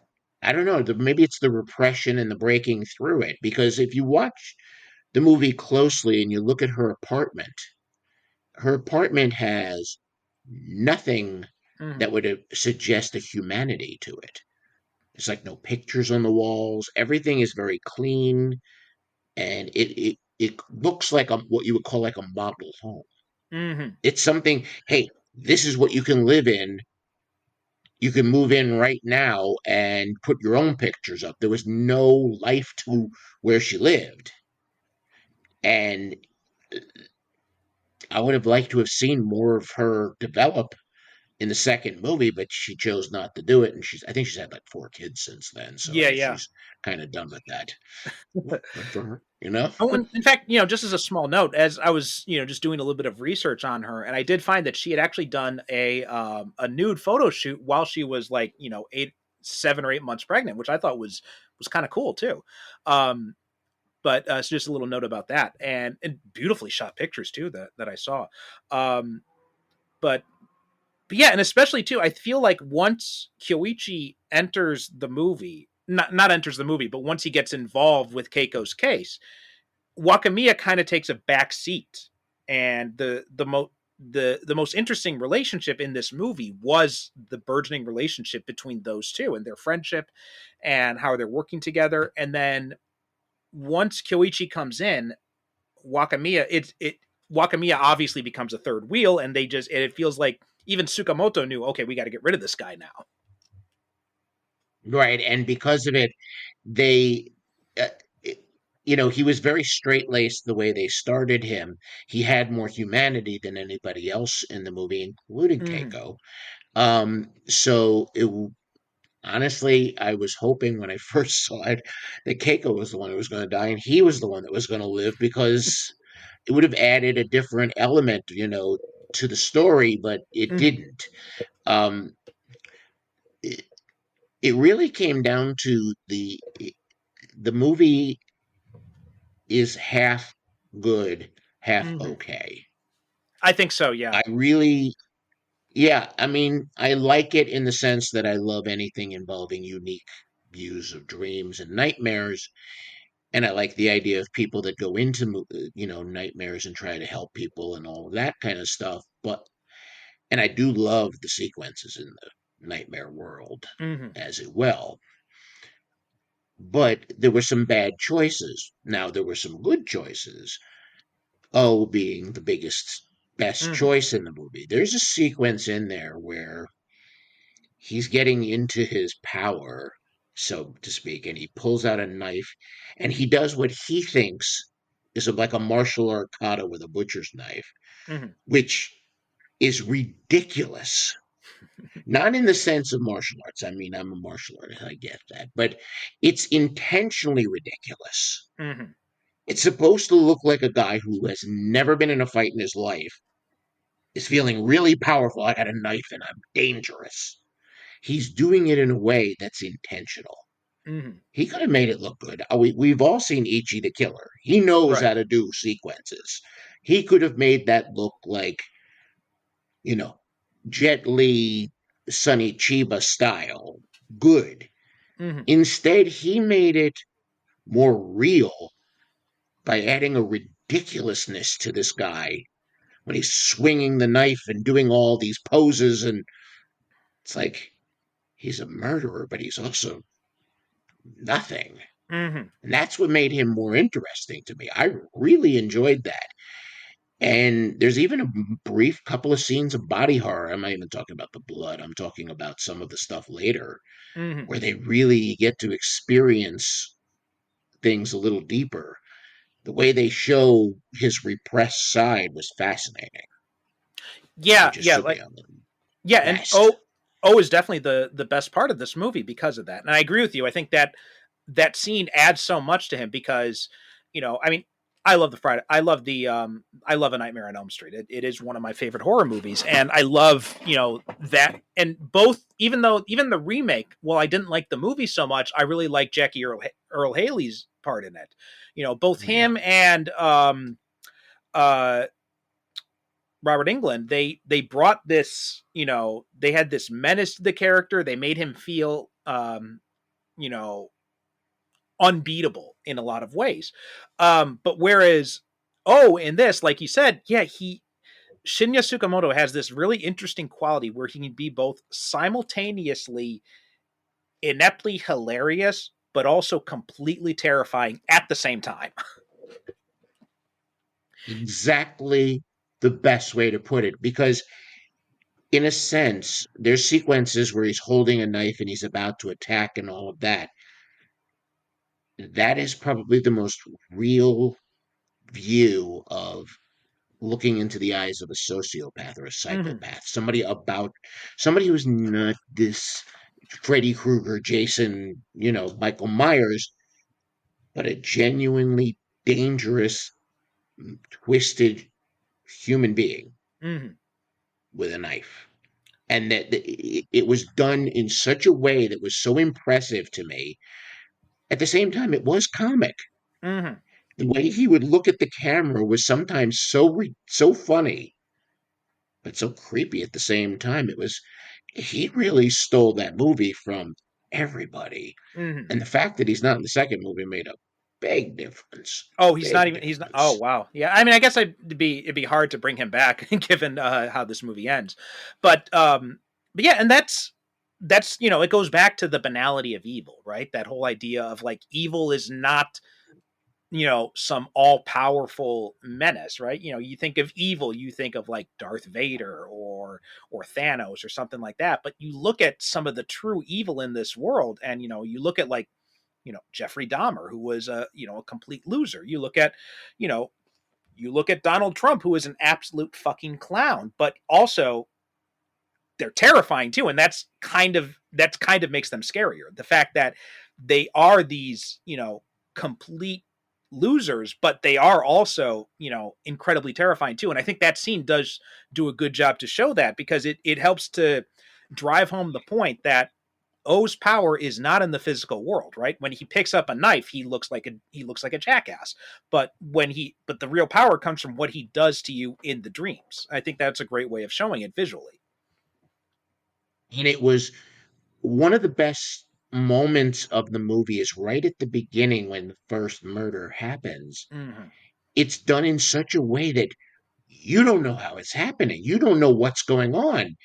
I don't know, maybe it's the repression and the breaking through it. Because if you watch the movie closely and you look at her apartment has nothing Mm-hmm. that would suggest a humanity to it. There's like no pictures on the walls. Everything is very clean, and it looks like what you would call like a model home. Mm-hmm. It's something. Hey, this is what you can live in. You can move in right now and put your own pictures up. There was no life to where she lived, and I would have liked to have seen more of her develop in the second movie, but she chose not to do it. And I think she's had like 4 kids since then, so I Yeah, guess yeah. she's kind of done with that. Good for her. Oh, and in fact, just as a small note, as I was, just doing a little bit of research on her, and I did find that she had actually done a nude photo shoot while she was like, 7 or 8 months pregnant, which I thought was kind of cool too. Um, but so just a little note about that, and beautifully shot pictures too that I saw. Um, but but yeah, and especially too, I feel like once Kyoichi enters the movie, not enters the movie, but once he gets involved with Keiko's case, Wakamiya kind of takes a back seat, and the most interesting relationship in this movie was the burgeoning relationship between those two and their friendship and how they're working together. And then once Kyoichi comes in, Wakamiya it Wakamiya obviously becomes a third wheel, and it feels like even Tsukamoto knew, okay, we got to get rid of this guy now. Right, and because of it, they, uh, it- he was very straight laced the way they started him. He had more humanity than anybody else in the movie, including Mm-hmm. Keiko. So honestly, I was hoping when I first saw it that Keiko was the one who was going to die and he was the one that was going to live, because it would have added a different element, to the story, but it Mm-hmm. didn't. Um, it, it really came down to the movie is half good, half Mm-hmm. okay. I think so. Yeah. I really, yeah, I mean, I like it in the sense that I love anything involving unique views of dreams and nightmares. And I like the idea of people that go into, nightmares and try to help people and all of that kind of stuff. And I do love the sequences in the nightmare world Mm-hmm. as well. But there were some bad choices. Now, there were some good choices. O being the best Mm-hmm. choice in the movie. There's a sequence in there where he's getting into his power, so to speak, and he pulls out a knife and he does what he thinks is like a martial art kata with a butcher's knife, Mm-hmm. which is ridiculous. Not in the sense of martial arts. I mean, I'm a martial artist, I get that, but it's intentionally ridiculous. Mm-hmm. It's supposed to look like a guy who has never been in a fight in his life is feeling really powerful. I got a knife and I'm dangerous. He's doing it in a way that's intentional. Hmm. He could have made it look good. We've all seen Ichi the Killer. He knows Right. how to do sequences. He could have made that look like, you know, Jet Li, Sonny Chiba style, good. Hmm. Instead, he made it more real by adding a ridiculousness to this guy when he's swinging the knife and doing all these poses. And it's like, he's a murderer, but he's also nothing. Hmm. And that's what made him more interesting to me. I really enjoyed that. And there's even a brief couple of scenes of body horror. I'm not even talking about the blood, I'm talking about some of the stuff later Hmm. where they really get to experience things a little deeper. The way they show his repressed side was fascinating, Yeah, which is yeah, certainly like on the yeah, and best. O is definitely the best part of this movie because of that. And I agree with you. I think that that scene adds so much to him because, I mean, I love the Friday. I love A Nightmare on Elm Street. It is one of my favorite horror movies, and I love that. And both, even the remake, while I didn't like the movie so much, I really like Jackie Earl Haley's part in it. Both Yeah, him and uh Robert England, they brought this, they had this menace to the character. They made him feel you know, unbeatable in a lot of ways. But whereas in this, like you said, yeah, he Shinya Tsukamoto has this really interesting quality where he can be both simultaneously ineptly hilarious, but also completely terrifying at the same time. exactly the best way to put it. Because, in a sense, there's sequences where he's holding a knife and he's about to attack and all of that. That is probably the most real view of looking into the eyes of a sociopath or a Mm-hmm. psychopath, somebody who's not this Freddy Krueger, Jason, Michael Myers, but a genuinely dangerous, twisted human being Mm-hmm. with a knife. And that it was done in such a way that was so impressive to me. At the same time, it was comic. Mm-hmm. The way he would look at the camera was sometimes so funny, but so creepy at the same time. He really stole that movie from everybody. Mm-hmm. And the fact that he's not in the second movie made a big difference. Oh, he's not Big even. He's not. Oh, difference. wow. Yeah. I mean, I guess it'd be hard to bring him back given how this movie ends, but yeah, and that's it goes back to the banality of evil, right? That whole idea of like evil is not some all powerful menace, right? You think of evil, you think of like Darth Vader or Thanos or something like that, but you look at some of the true evil in this world, and you look at like Jeffrey Dahmer, who was a complete loser. You know you look at Donald Trump, who is an absolute fucking clown, but also they're terrifying too, and that's kind of makes them scarier. The fact that they are these complete losers, but they are also incredibly terrifying too. And I think that scene does do a good job to show that because it helps to drive home the point that O's power is not in the physical world, right? When he picks up a knife, he looks like a jackass. But the real power comes from what he does to you in the dreams. I think that's a great way of showing it visually. And it was one of the best moments of the movie is right at the beginning when the first murder happens. Mm-hmm. It's done in such a way that you don't know how it's happening. You don't know what's going on.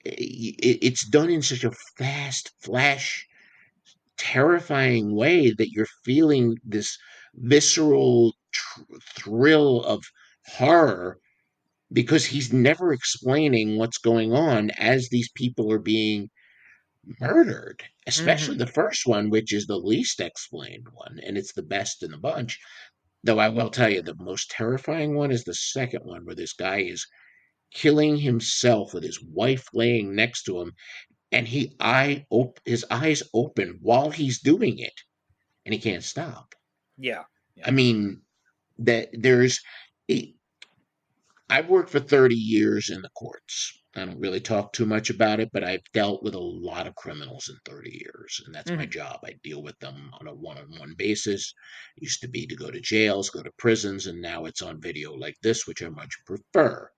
It's done in such a fast, flash, terrifying way that you're feeling this visceral thrill of horror because he's never explaining what's going on as these people are being murdered, especially Mm-hmm. the first one, which is the least explained one, and it's the best in the bunch. Though I will tell you, the most terrifying one is the second one, where this guy is killing himself with his wife laying next to him, and his eyes open while he's doing it, and he can't stop. Yeah. I Yeah. mean, that there's, I've worked for 30 years in the courts. I don't really talk too much about it, but I've dealt with a lot of criminals in 30 years, and that's my Hmm. job. I deal with them on a one-on-one basis. It used to be to go to jails, go to prisons, and now it's on video like this, which I much prefer.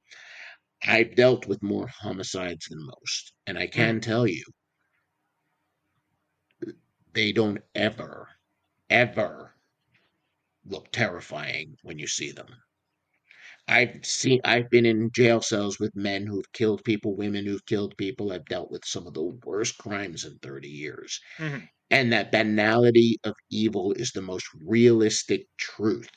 I've dealt with more homicides than most, and I can Hmm. tell you, they don't ever look terrifying when you see them. I've been in jail cells with men who've killed people, women who've killed people. I've dealt with some of the worst crimes in 30 years. Hmm. And that banality of evil is the most realistic truth.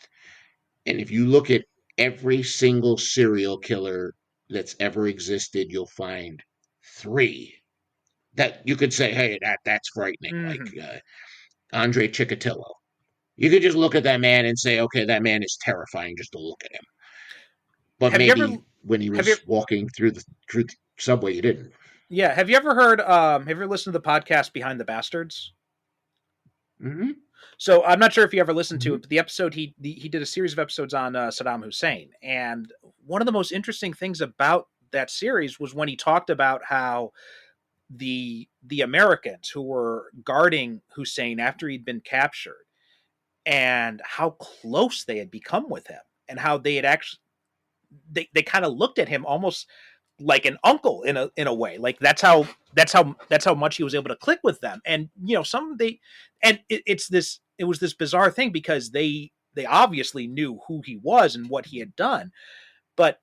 And if you look at every single serial killer that's ever existed, you'll find three that you could say, hey, that's frightening, like Hmm. Andre Chikatilo. You could just look at that man and say, okay, that man is terrifying just to look at him. But Have you ever maybe when he have you was walking through the subway, you didn't. yeah, have you ever heard have you ever listened to the podcast Behind the Bastards? Hmm. So I'm not sure if you ever listened to Hmm. it, but the episode he did a series of episodes on Saddam Hussein, and one of the most interesting things about that series was when he talked about how the Americans who were guarding Hussein after he'd been captured and how close they had become with him and how they had actually they kind of looked at him almost like an uncle in a way. Like that's how much he was able to click with them. And some they and it was this bizarre thing because they obviously knew who he was and what he had done. But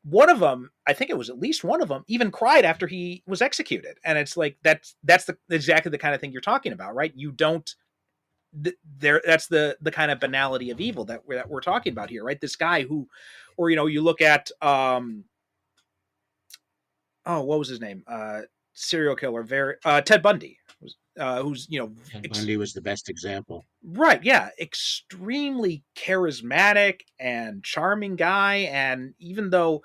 one of them, I think it was at least one of them, even cried after he was executed. And it's like that's exactly the kind of thing you're talking about, right? You don't there that's the kind of banality of evil that we're talking about here, right? This guy who, or you look at oh, what was his name? Serial killer, very Ted Bundy, who's Ted Bundy was the best example. right, yeah, extremely charismatic and charming guy, and even though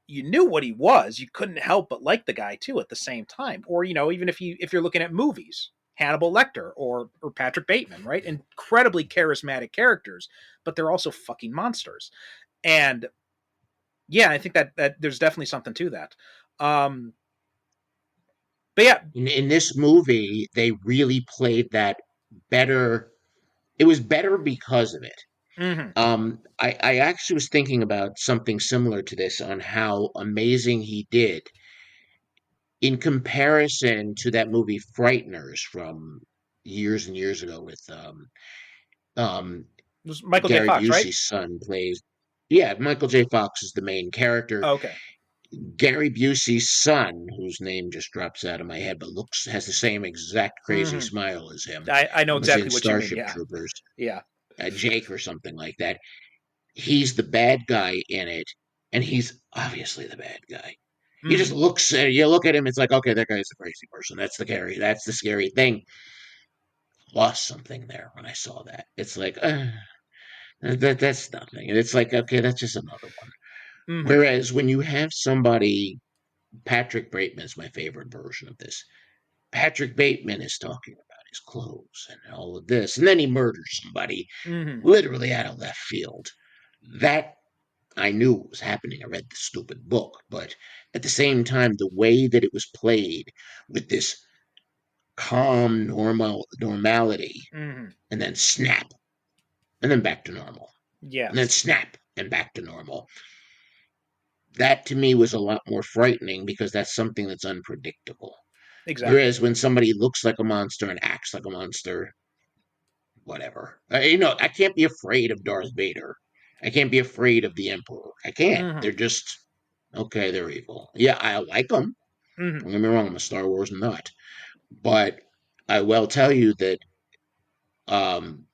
you knew what he was, you couldn't help but like the guy too at the same time. Or even if you're looking at movies, Hannibal Lecter or Patrick Bateman, right? Incredibly charismatic characters, but they're also fucking monsters. And yeah, I think that there's definitely something to that. Um, but yeah. In this movie, they really played that better. It was better because of it. Hmm. I actually was thinking about something similar to this on how amazing he did in comparison to that movie Frighteners from years and years ago with um, It was Michael J. Gary Fox, right? Busey's son plays. Yeah, Michael J. Fox is the main character. Oh, okay. Gary Busey's son, whose name just drops out of my head, but looks has the same exact crazy Hmm. smile as him, I know and was in exactly what you mean. Starship Yeah. Troopers, Yeah. Jake or something like that. He's the bad guy in it, and he's obviously the bad guy. He just Hmm. looks at you look at him, it's like, okay, that guy's a crazy person. That's the scary thing. Lost something there when I saw that. It's like, that's nothing. And it's like, okay, that's just another one. Hmm. Whereas when you have somebody, Patrick Bateman is my favorite version of this. Patrick Bateman is talking about his clothes and all of this, and then he murders somebody Hmm. literally out of left field. That I knew it was happening. I read the stupid book, but at the same time, the way that it was played with this calm normality, Hmm. and then snap, and then back to normal, Yeah. and then snap and back to normal. That to me was a lot more frightening because that's something that's unpredictable. Exactly. Whereas when somebody looks like a monster and acts like a monster, whatever. I can't be afraid of Darth Vader. I can't be afraid of the Emperor. I can't. Hmm. They're just okay. They're evil. Yeah, I like them. Hmm. Don't get me wrong. I'm a Star Wars nut, but I will tell you that um,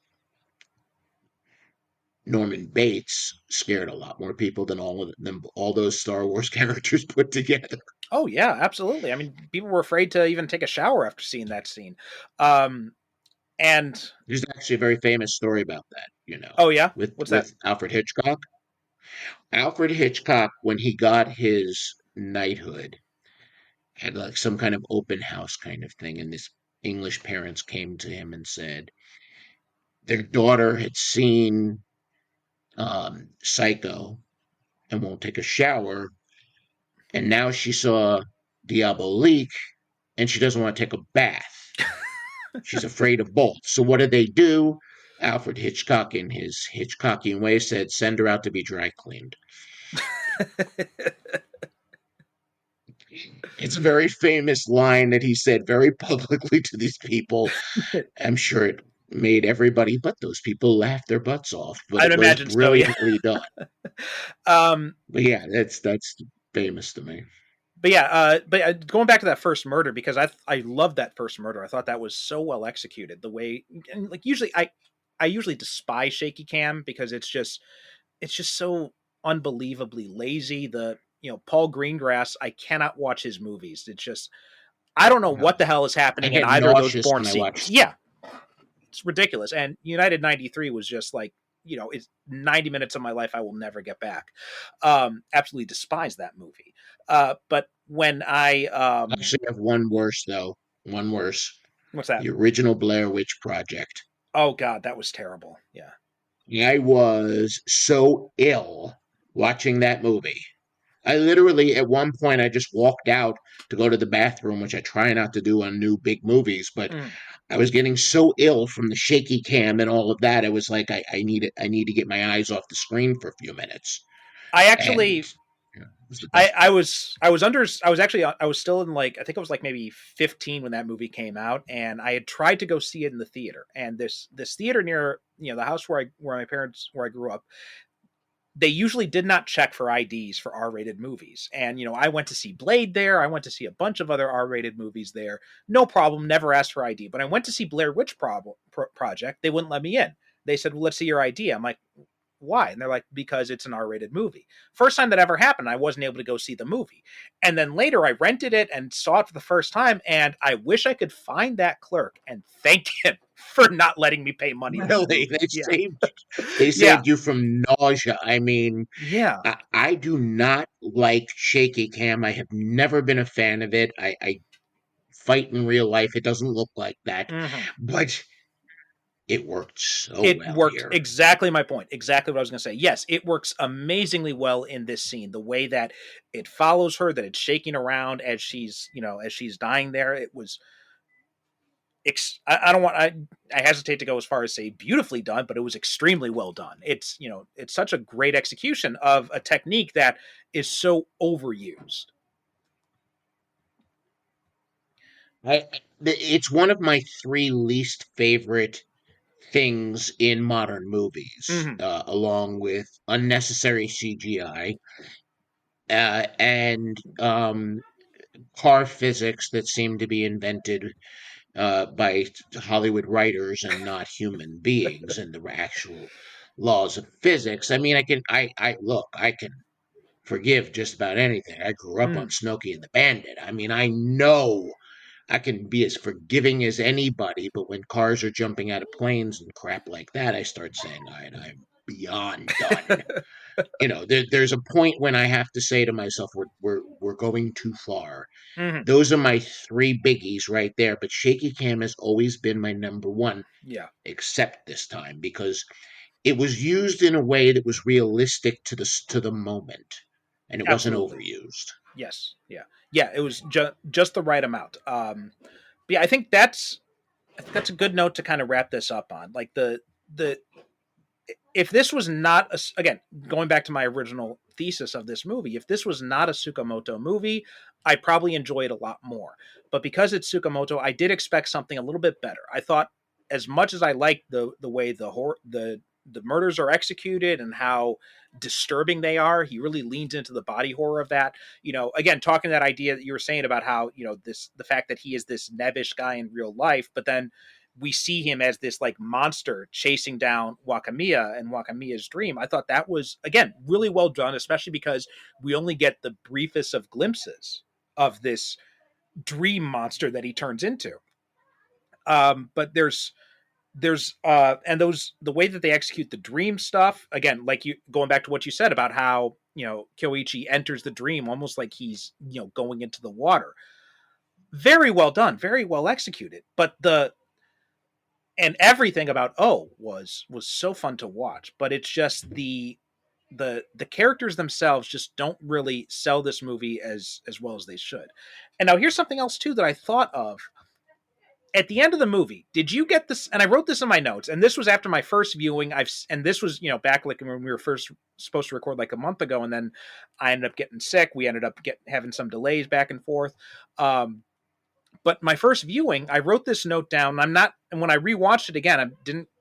Norman Bates scared a lot more people than all those Star Wars characters put together. Oh yeah, absolutely. I mean, people were afraid to even take a shower after seeing that scene. Um, and There's actually a very famous story about that. oh yeah, With what's that? Alfred Hitchcock. Alfred Hitchcock, when he got his knighthood, had like some kind of open house kind of thing, and this English parents came to him and said their daughter had seen Psycho, and won't take a shower. And now she saw Diabolique and she doesn't want to take a bath. She's afraid of both. So what do? Alfred Hitchcock, in his Hitchcockian way, said, "Send her out to be dry cleaned." It's a very famous line that he said very publicly to these people. I'm sure it made everybody but those people laugh their butts off, but I'd it was imagine so. Yeah. brilliantly done. um, But yeah, that's famous to me. but going back to that first murder, because I loved that first murder. I thought that was so well executed. The way, and like usually I usually despise shaky cam because it's just so unbelievably lazy. The Paul Greengrass, I cannot watch his movies. It's just I don't know No, what the hell is I happening in get either of those nauseous Bourne when I sequels. watch. Yeah, it's ridiculous. And United 93 was just like, it's 90 minutes of my life I will never get back. Absolutely despise that movie. But when I actually have one worse though. One worse. what's that? The original Blair Witch Project. Oh God, that was terrible. Yeah. I was so ill watching that movie. I literally, at one point, I just walked out to go to the bathroom, which I try not to do on new big movies, but Mm. I was getting so ill from the shaky cam and all of that. I was like, I need to get my eyes off the screen for a few minutes. I And actually it was the I, best. I was still in like I think I was like maybe 15 when that movie came out, and I had tried to go see it in the theater. And this theater near the house where I grew up, they usually did not check for IDs for R-rated movies. And I went to see Blade there. I went to see a bunch of other R-rated movies there. No problem, never asked for ID. But I went to see Blair Witch Project. They wouldn't let me in. They said, "Well, let's see your ID." I'm like, "Why?" And they're like, "Because it's an R-rated movie." First time that ever happened, I wasn't able to go see the movie. And then later I rented it and saw it for the first time, and I wish I could find that clerk and thank him for not letting me pay money to the Really, movie. Yeah. they Yeah. saved you from nausea. I mean, Yeah. I do not like shaky cam. I have never been a fan of it. I fight in real life. It doesn't look like that, Mhm. but it worked so It well worked here. exactly my point. Exactly what I was going to say. Yes, it works amazingly well in this scene. The way that it follows her, that it's shaking around as she's dying there. It was. I don't want. I hesitate to go as far as say beautifully done, but it was extremely well done. It's such a great execution of a technique that is so overused. It's one of my three least favorite things in modern movies, Hmm. along with unnecessary CGI and car physics that seem to be invented by Hollywood writers and not human beings, and the actual laws of physics. I mean, I look, I can forgive just about anything. I grew up on Hmm. Smokey and the Bandit. I mean, I know I can be as forgiving as anybody, but when cars are jumping out of planes and crap like that, I start saying, all right, I'm beyond done. There's a point when I have to say to myself, we're going too far. Hmm. Those are my three biggies right there. But shaky cam has always been my number one, Yeah, except this time because it was used in a way that was realistic to the moment, and it wasn't absolutely. overused. Yes, yeah, yeah. It was just the right amount. But yeah, I think that's a good note to kind of wrap this up on. Like the if this was not again going back to my original thesis of this movie, if this was not a Tsukamoto movie, I probably enjoy it a lot more. But because it's Tsukamoto, I did expect something a little bit better. I thought, as much as I liked the way the murders are executed and how disturbing they are, he really leans into the body horror of that. Again, talking that idea that you were saying about how the fact that he is this nebbish guy in real life, but then we see him as this like monster chasing down Wakamiya and Wakamiya's dream. I thought that was again really well done, especially because we only get the briefest of glimpses of this dream monster that he turns into. But and those the way that they execute the dream stuff again, like you going back to what you said about how Kyoichi enters the dream almost like he's going into the water. Very well done, very well executed. But the and everything about was so fun to watch, but it's just the characters themselves just don't really sell this movie as well as they should. And now here's something else too that I thought of. At the end of the movie, did you get this? And I wrote this in my notes, and this was after my first viewing. And this was, back like when we were first supposed to record like a month ago, and then I ended up getting sick. We ended up having some delays back and forth. But my first viewing, I wrote this note down. And when I rewatched it again,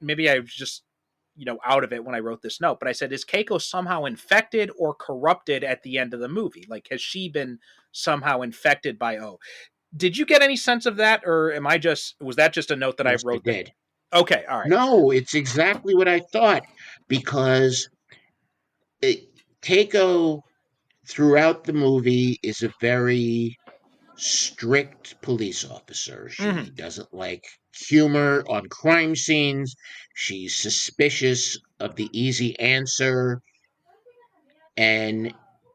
maybe I was just, out of it when I wrote this note, but I said, is Keiko somehow infected or corrupted at the end of the movie? Like, has she been somehow infected by O? Did you get any sense of that, or was that just a note that I Yes, I wrote? did. Okay, all right. No, it's exactly what I thought, because Keiko throughout the movie is a very strict police officer. She Mm-hmm. doesn't like humor on crime scenes. She's suspicious of the easy answer. And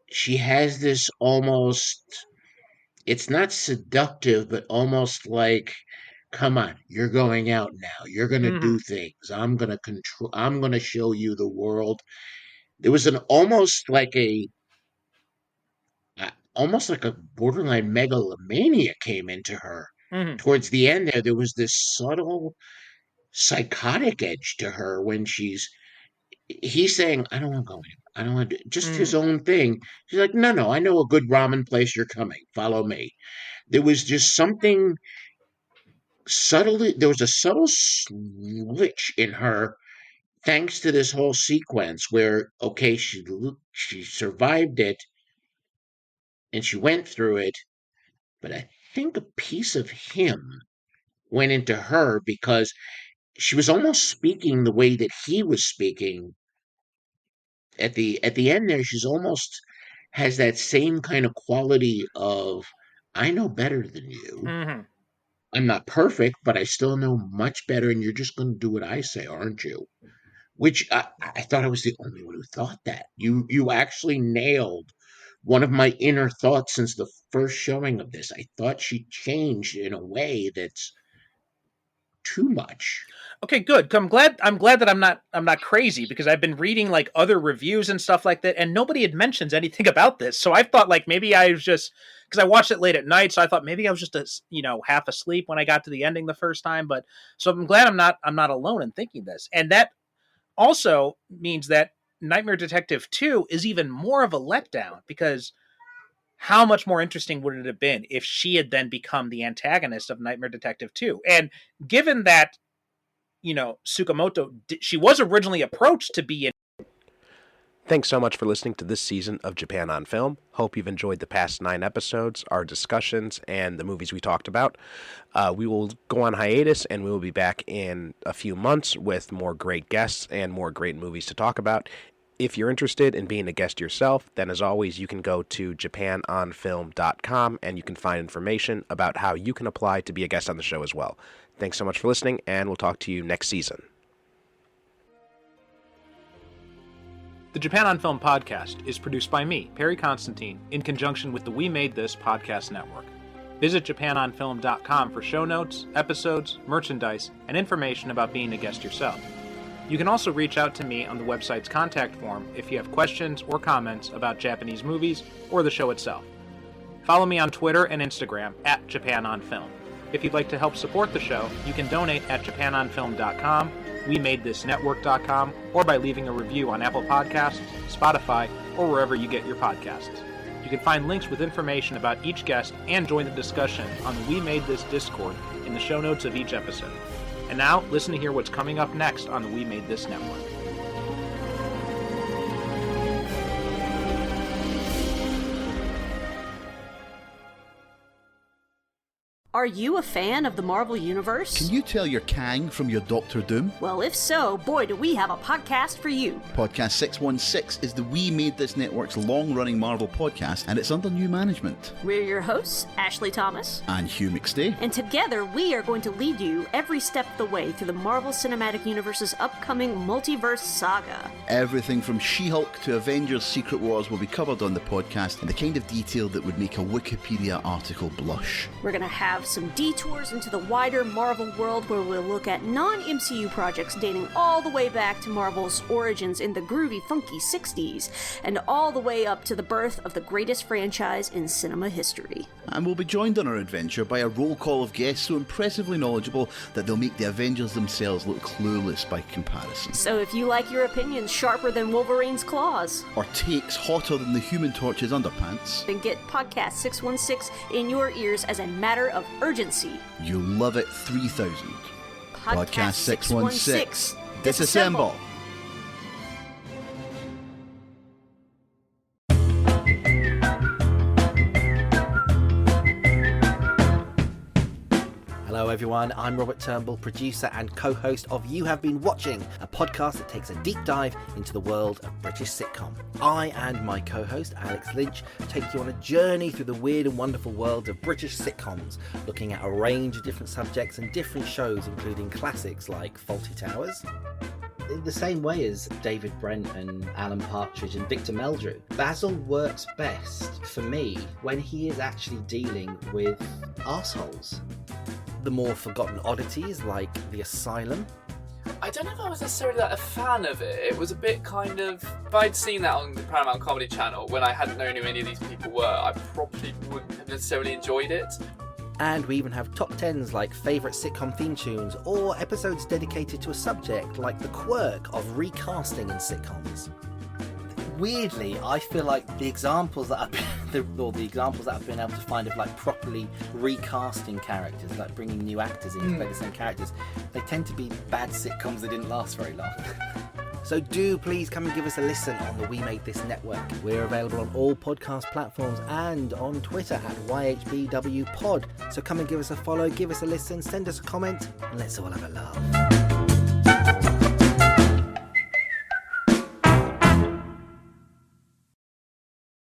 she has this almost, it's not seductive, but almost like, come on, you're going out now. You're going to Mm-hmm. do things. I'm going to show you the world. There was an almost like a borderline megalomania came into her. Mm-hmm. Towards the end there was this subtle psychotic edge to her when he's saying, I don't want to go in. I don't want to do just his Mm-hmm. own thing. She's like, no, I know a good ramen place. You're coming. Follow me. There was just something there was a subtle switch in her, thanks to this whole sequence where, okay, she survived it and she went through it, but I think a piece of him went into her, because she was almost speaking the way that he was speaking at the end there. She's almost has that same kind of quality of, I know better than you. Mm-hmm. I'm not perfect, but I still know much better, and you're just going to do what I say, aren't you? Which I thought I was the only one who thought that. You actually nailed one of my inner thoughts since the first showing of this. I thought she changed in a way that's too much. Okay, good. I'm glad that I'm not crazy, because I've been reading like other reviews and stuff like that, and nobody had mentions anything about this. So I thought like maybe I was just, because I watched it late at night, so I thought maybe I was just half asleep when I got to the ending the first time. But so I'm glad I'm not alone in thinking this, and that also means that Nightmare Detective 2 is even more of a letdown, because how much more interesting would it have been if she had then become the antagonist of Nightmare Detective 2? And given that Tsukamoto, she was originally approached to be in. Thanks so much for listening to this season of Japan on Film. Hope you've enjoyed the past 9 episodes, our discussions, and the movies we talked about. We will go on hiatus, and we will be back in a few months with more great guests and more great movies to talk about. If you're interested in being a guest yourself, then as always, you can go to japanonfilm.com, and you can find information about how you can apply to be a guest on the show as well. Thanks so much for listening, and we'll talk to you next season. The Japan on Film podcast is produced by me, Perry Constantine, in conjunction with the We Made This podcast network. Visit japanonfilm.com for show notes, episodes, merchandise, and information about being a guest yourself. You can also reach out to me on the website's contact form if you have questions or comments about Japanese movies or the show itself. Follow me on Twitter and Instagram at japanonfilm. If you'd like to help support the show, you can donate at japanonfilm.com, wemadethisnetwork.com, or by leaving a review on Apple Podcasts, Spotify, or wherever you get your podcasts. You can find links with information about each guest and join the discussion on the We Made This Discord in the show notes of each episode. And now, listen to hear what's coming up next on the We Made This Network. Are you a fan of the Marvel Universe? Can you tell your Kang from your Doctor Doom? Well, if so, boy, do we have a podcast for you. Podcast 616 is the We Made This Network's long-running Marvel podcast, and it's under new management. We're your hosts, Ashley Thomas and Hugh McStay. And together, we are going to lead you every step of the way through the Marvel Cinematic Universe's upcoming multiverse saga. Everything from She-Hulk to Avengers Secret Wars will be covered on the podcast in the kind of detail that would make a Wikipedia article blush. We're going to have have some detours into the wider Marvel world where we'll look at non-MCU projects dating all the way back to Marvel's origins in the groovy, funky 60s, and all the way up to the birth of the greatest franchise in cinema history. And we'll be joined on our adventure by a roll call of guests so impressively knowledgeable that they'll make the Avengers themselves look clueless by comparison. So if you like your opinions sharper than Wolverine's claws, Or takes hotter than the Human Torch's underpants, then get Podcast 616 in your ears as a matter of urgency. you'll love it 3000. Podcast 616. Disassemble. Hello everyone, I'm Robert Turnbull, producer and co-host of You Have Been Watching, a podcast that takes a deep dive into the world of British sitcom. I and my co-host Alex Lynch take you on a journey through the weird and wonderful world of British sitcoms, looking at a range of different subjects and different shows, including classics like Fawlty Towers. In the same way as David Brent and Alan Partridge and Victor Meldrew, Basil works best, for me, when he is actually dealing with arseholes. The more forgotten oddities like The Asylum. I don't know if I was necessarily a fan of it. It was a bit kind of... If I'd seen that on the Paramount Comedy Channel when I hadn't known who any of these people were, I probably wouldn't have necessarily enjoyed it. And we even have top 10s like favourite sitcom theme tunes, or episodes dedicated to a subject like the quirk of recasting in sitcoms. Weirdly, I feel like the examples that I've been able to find of like properly recasting characters, like bringing new actors in to play the same characters, they tend to be bad sitcoms that didn't last very long. So do please come and give us a listen on the We Made This network. We're available on all podcast platforms and on Twitter at YHBWPod. So come and give us a follow, give us a listen, send us a comment, and let's all have a laugh.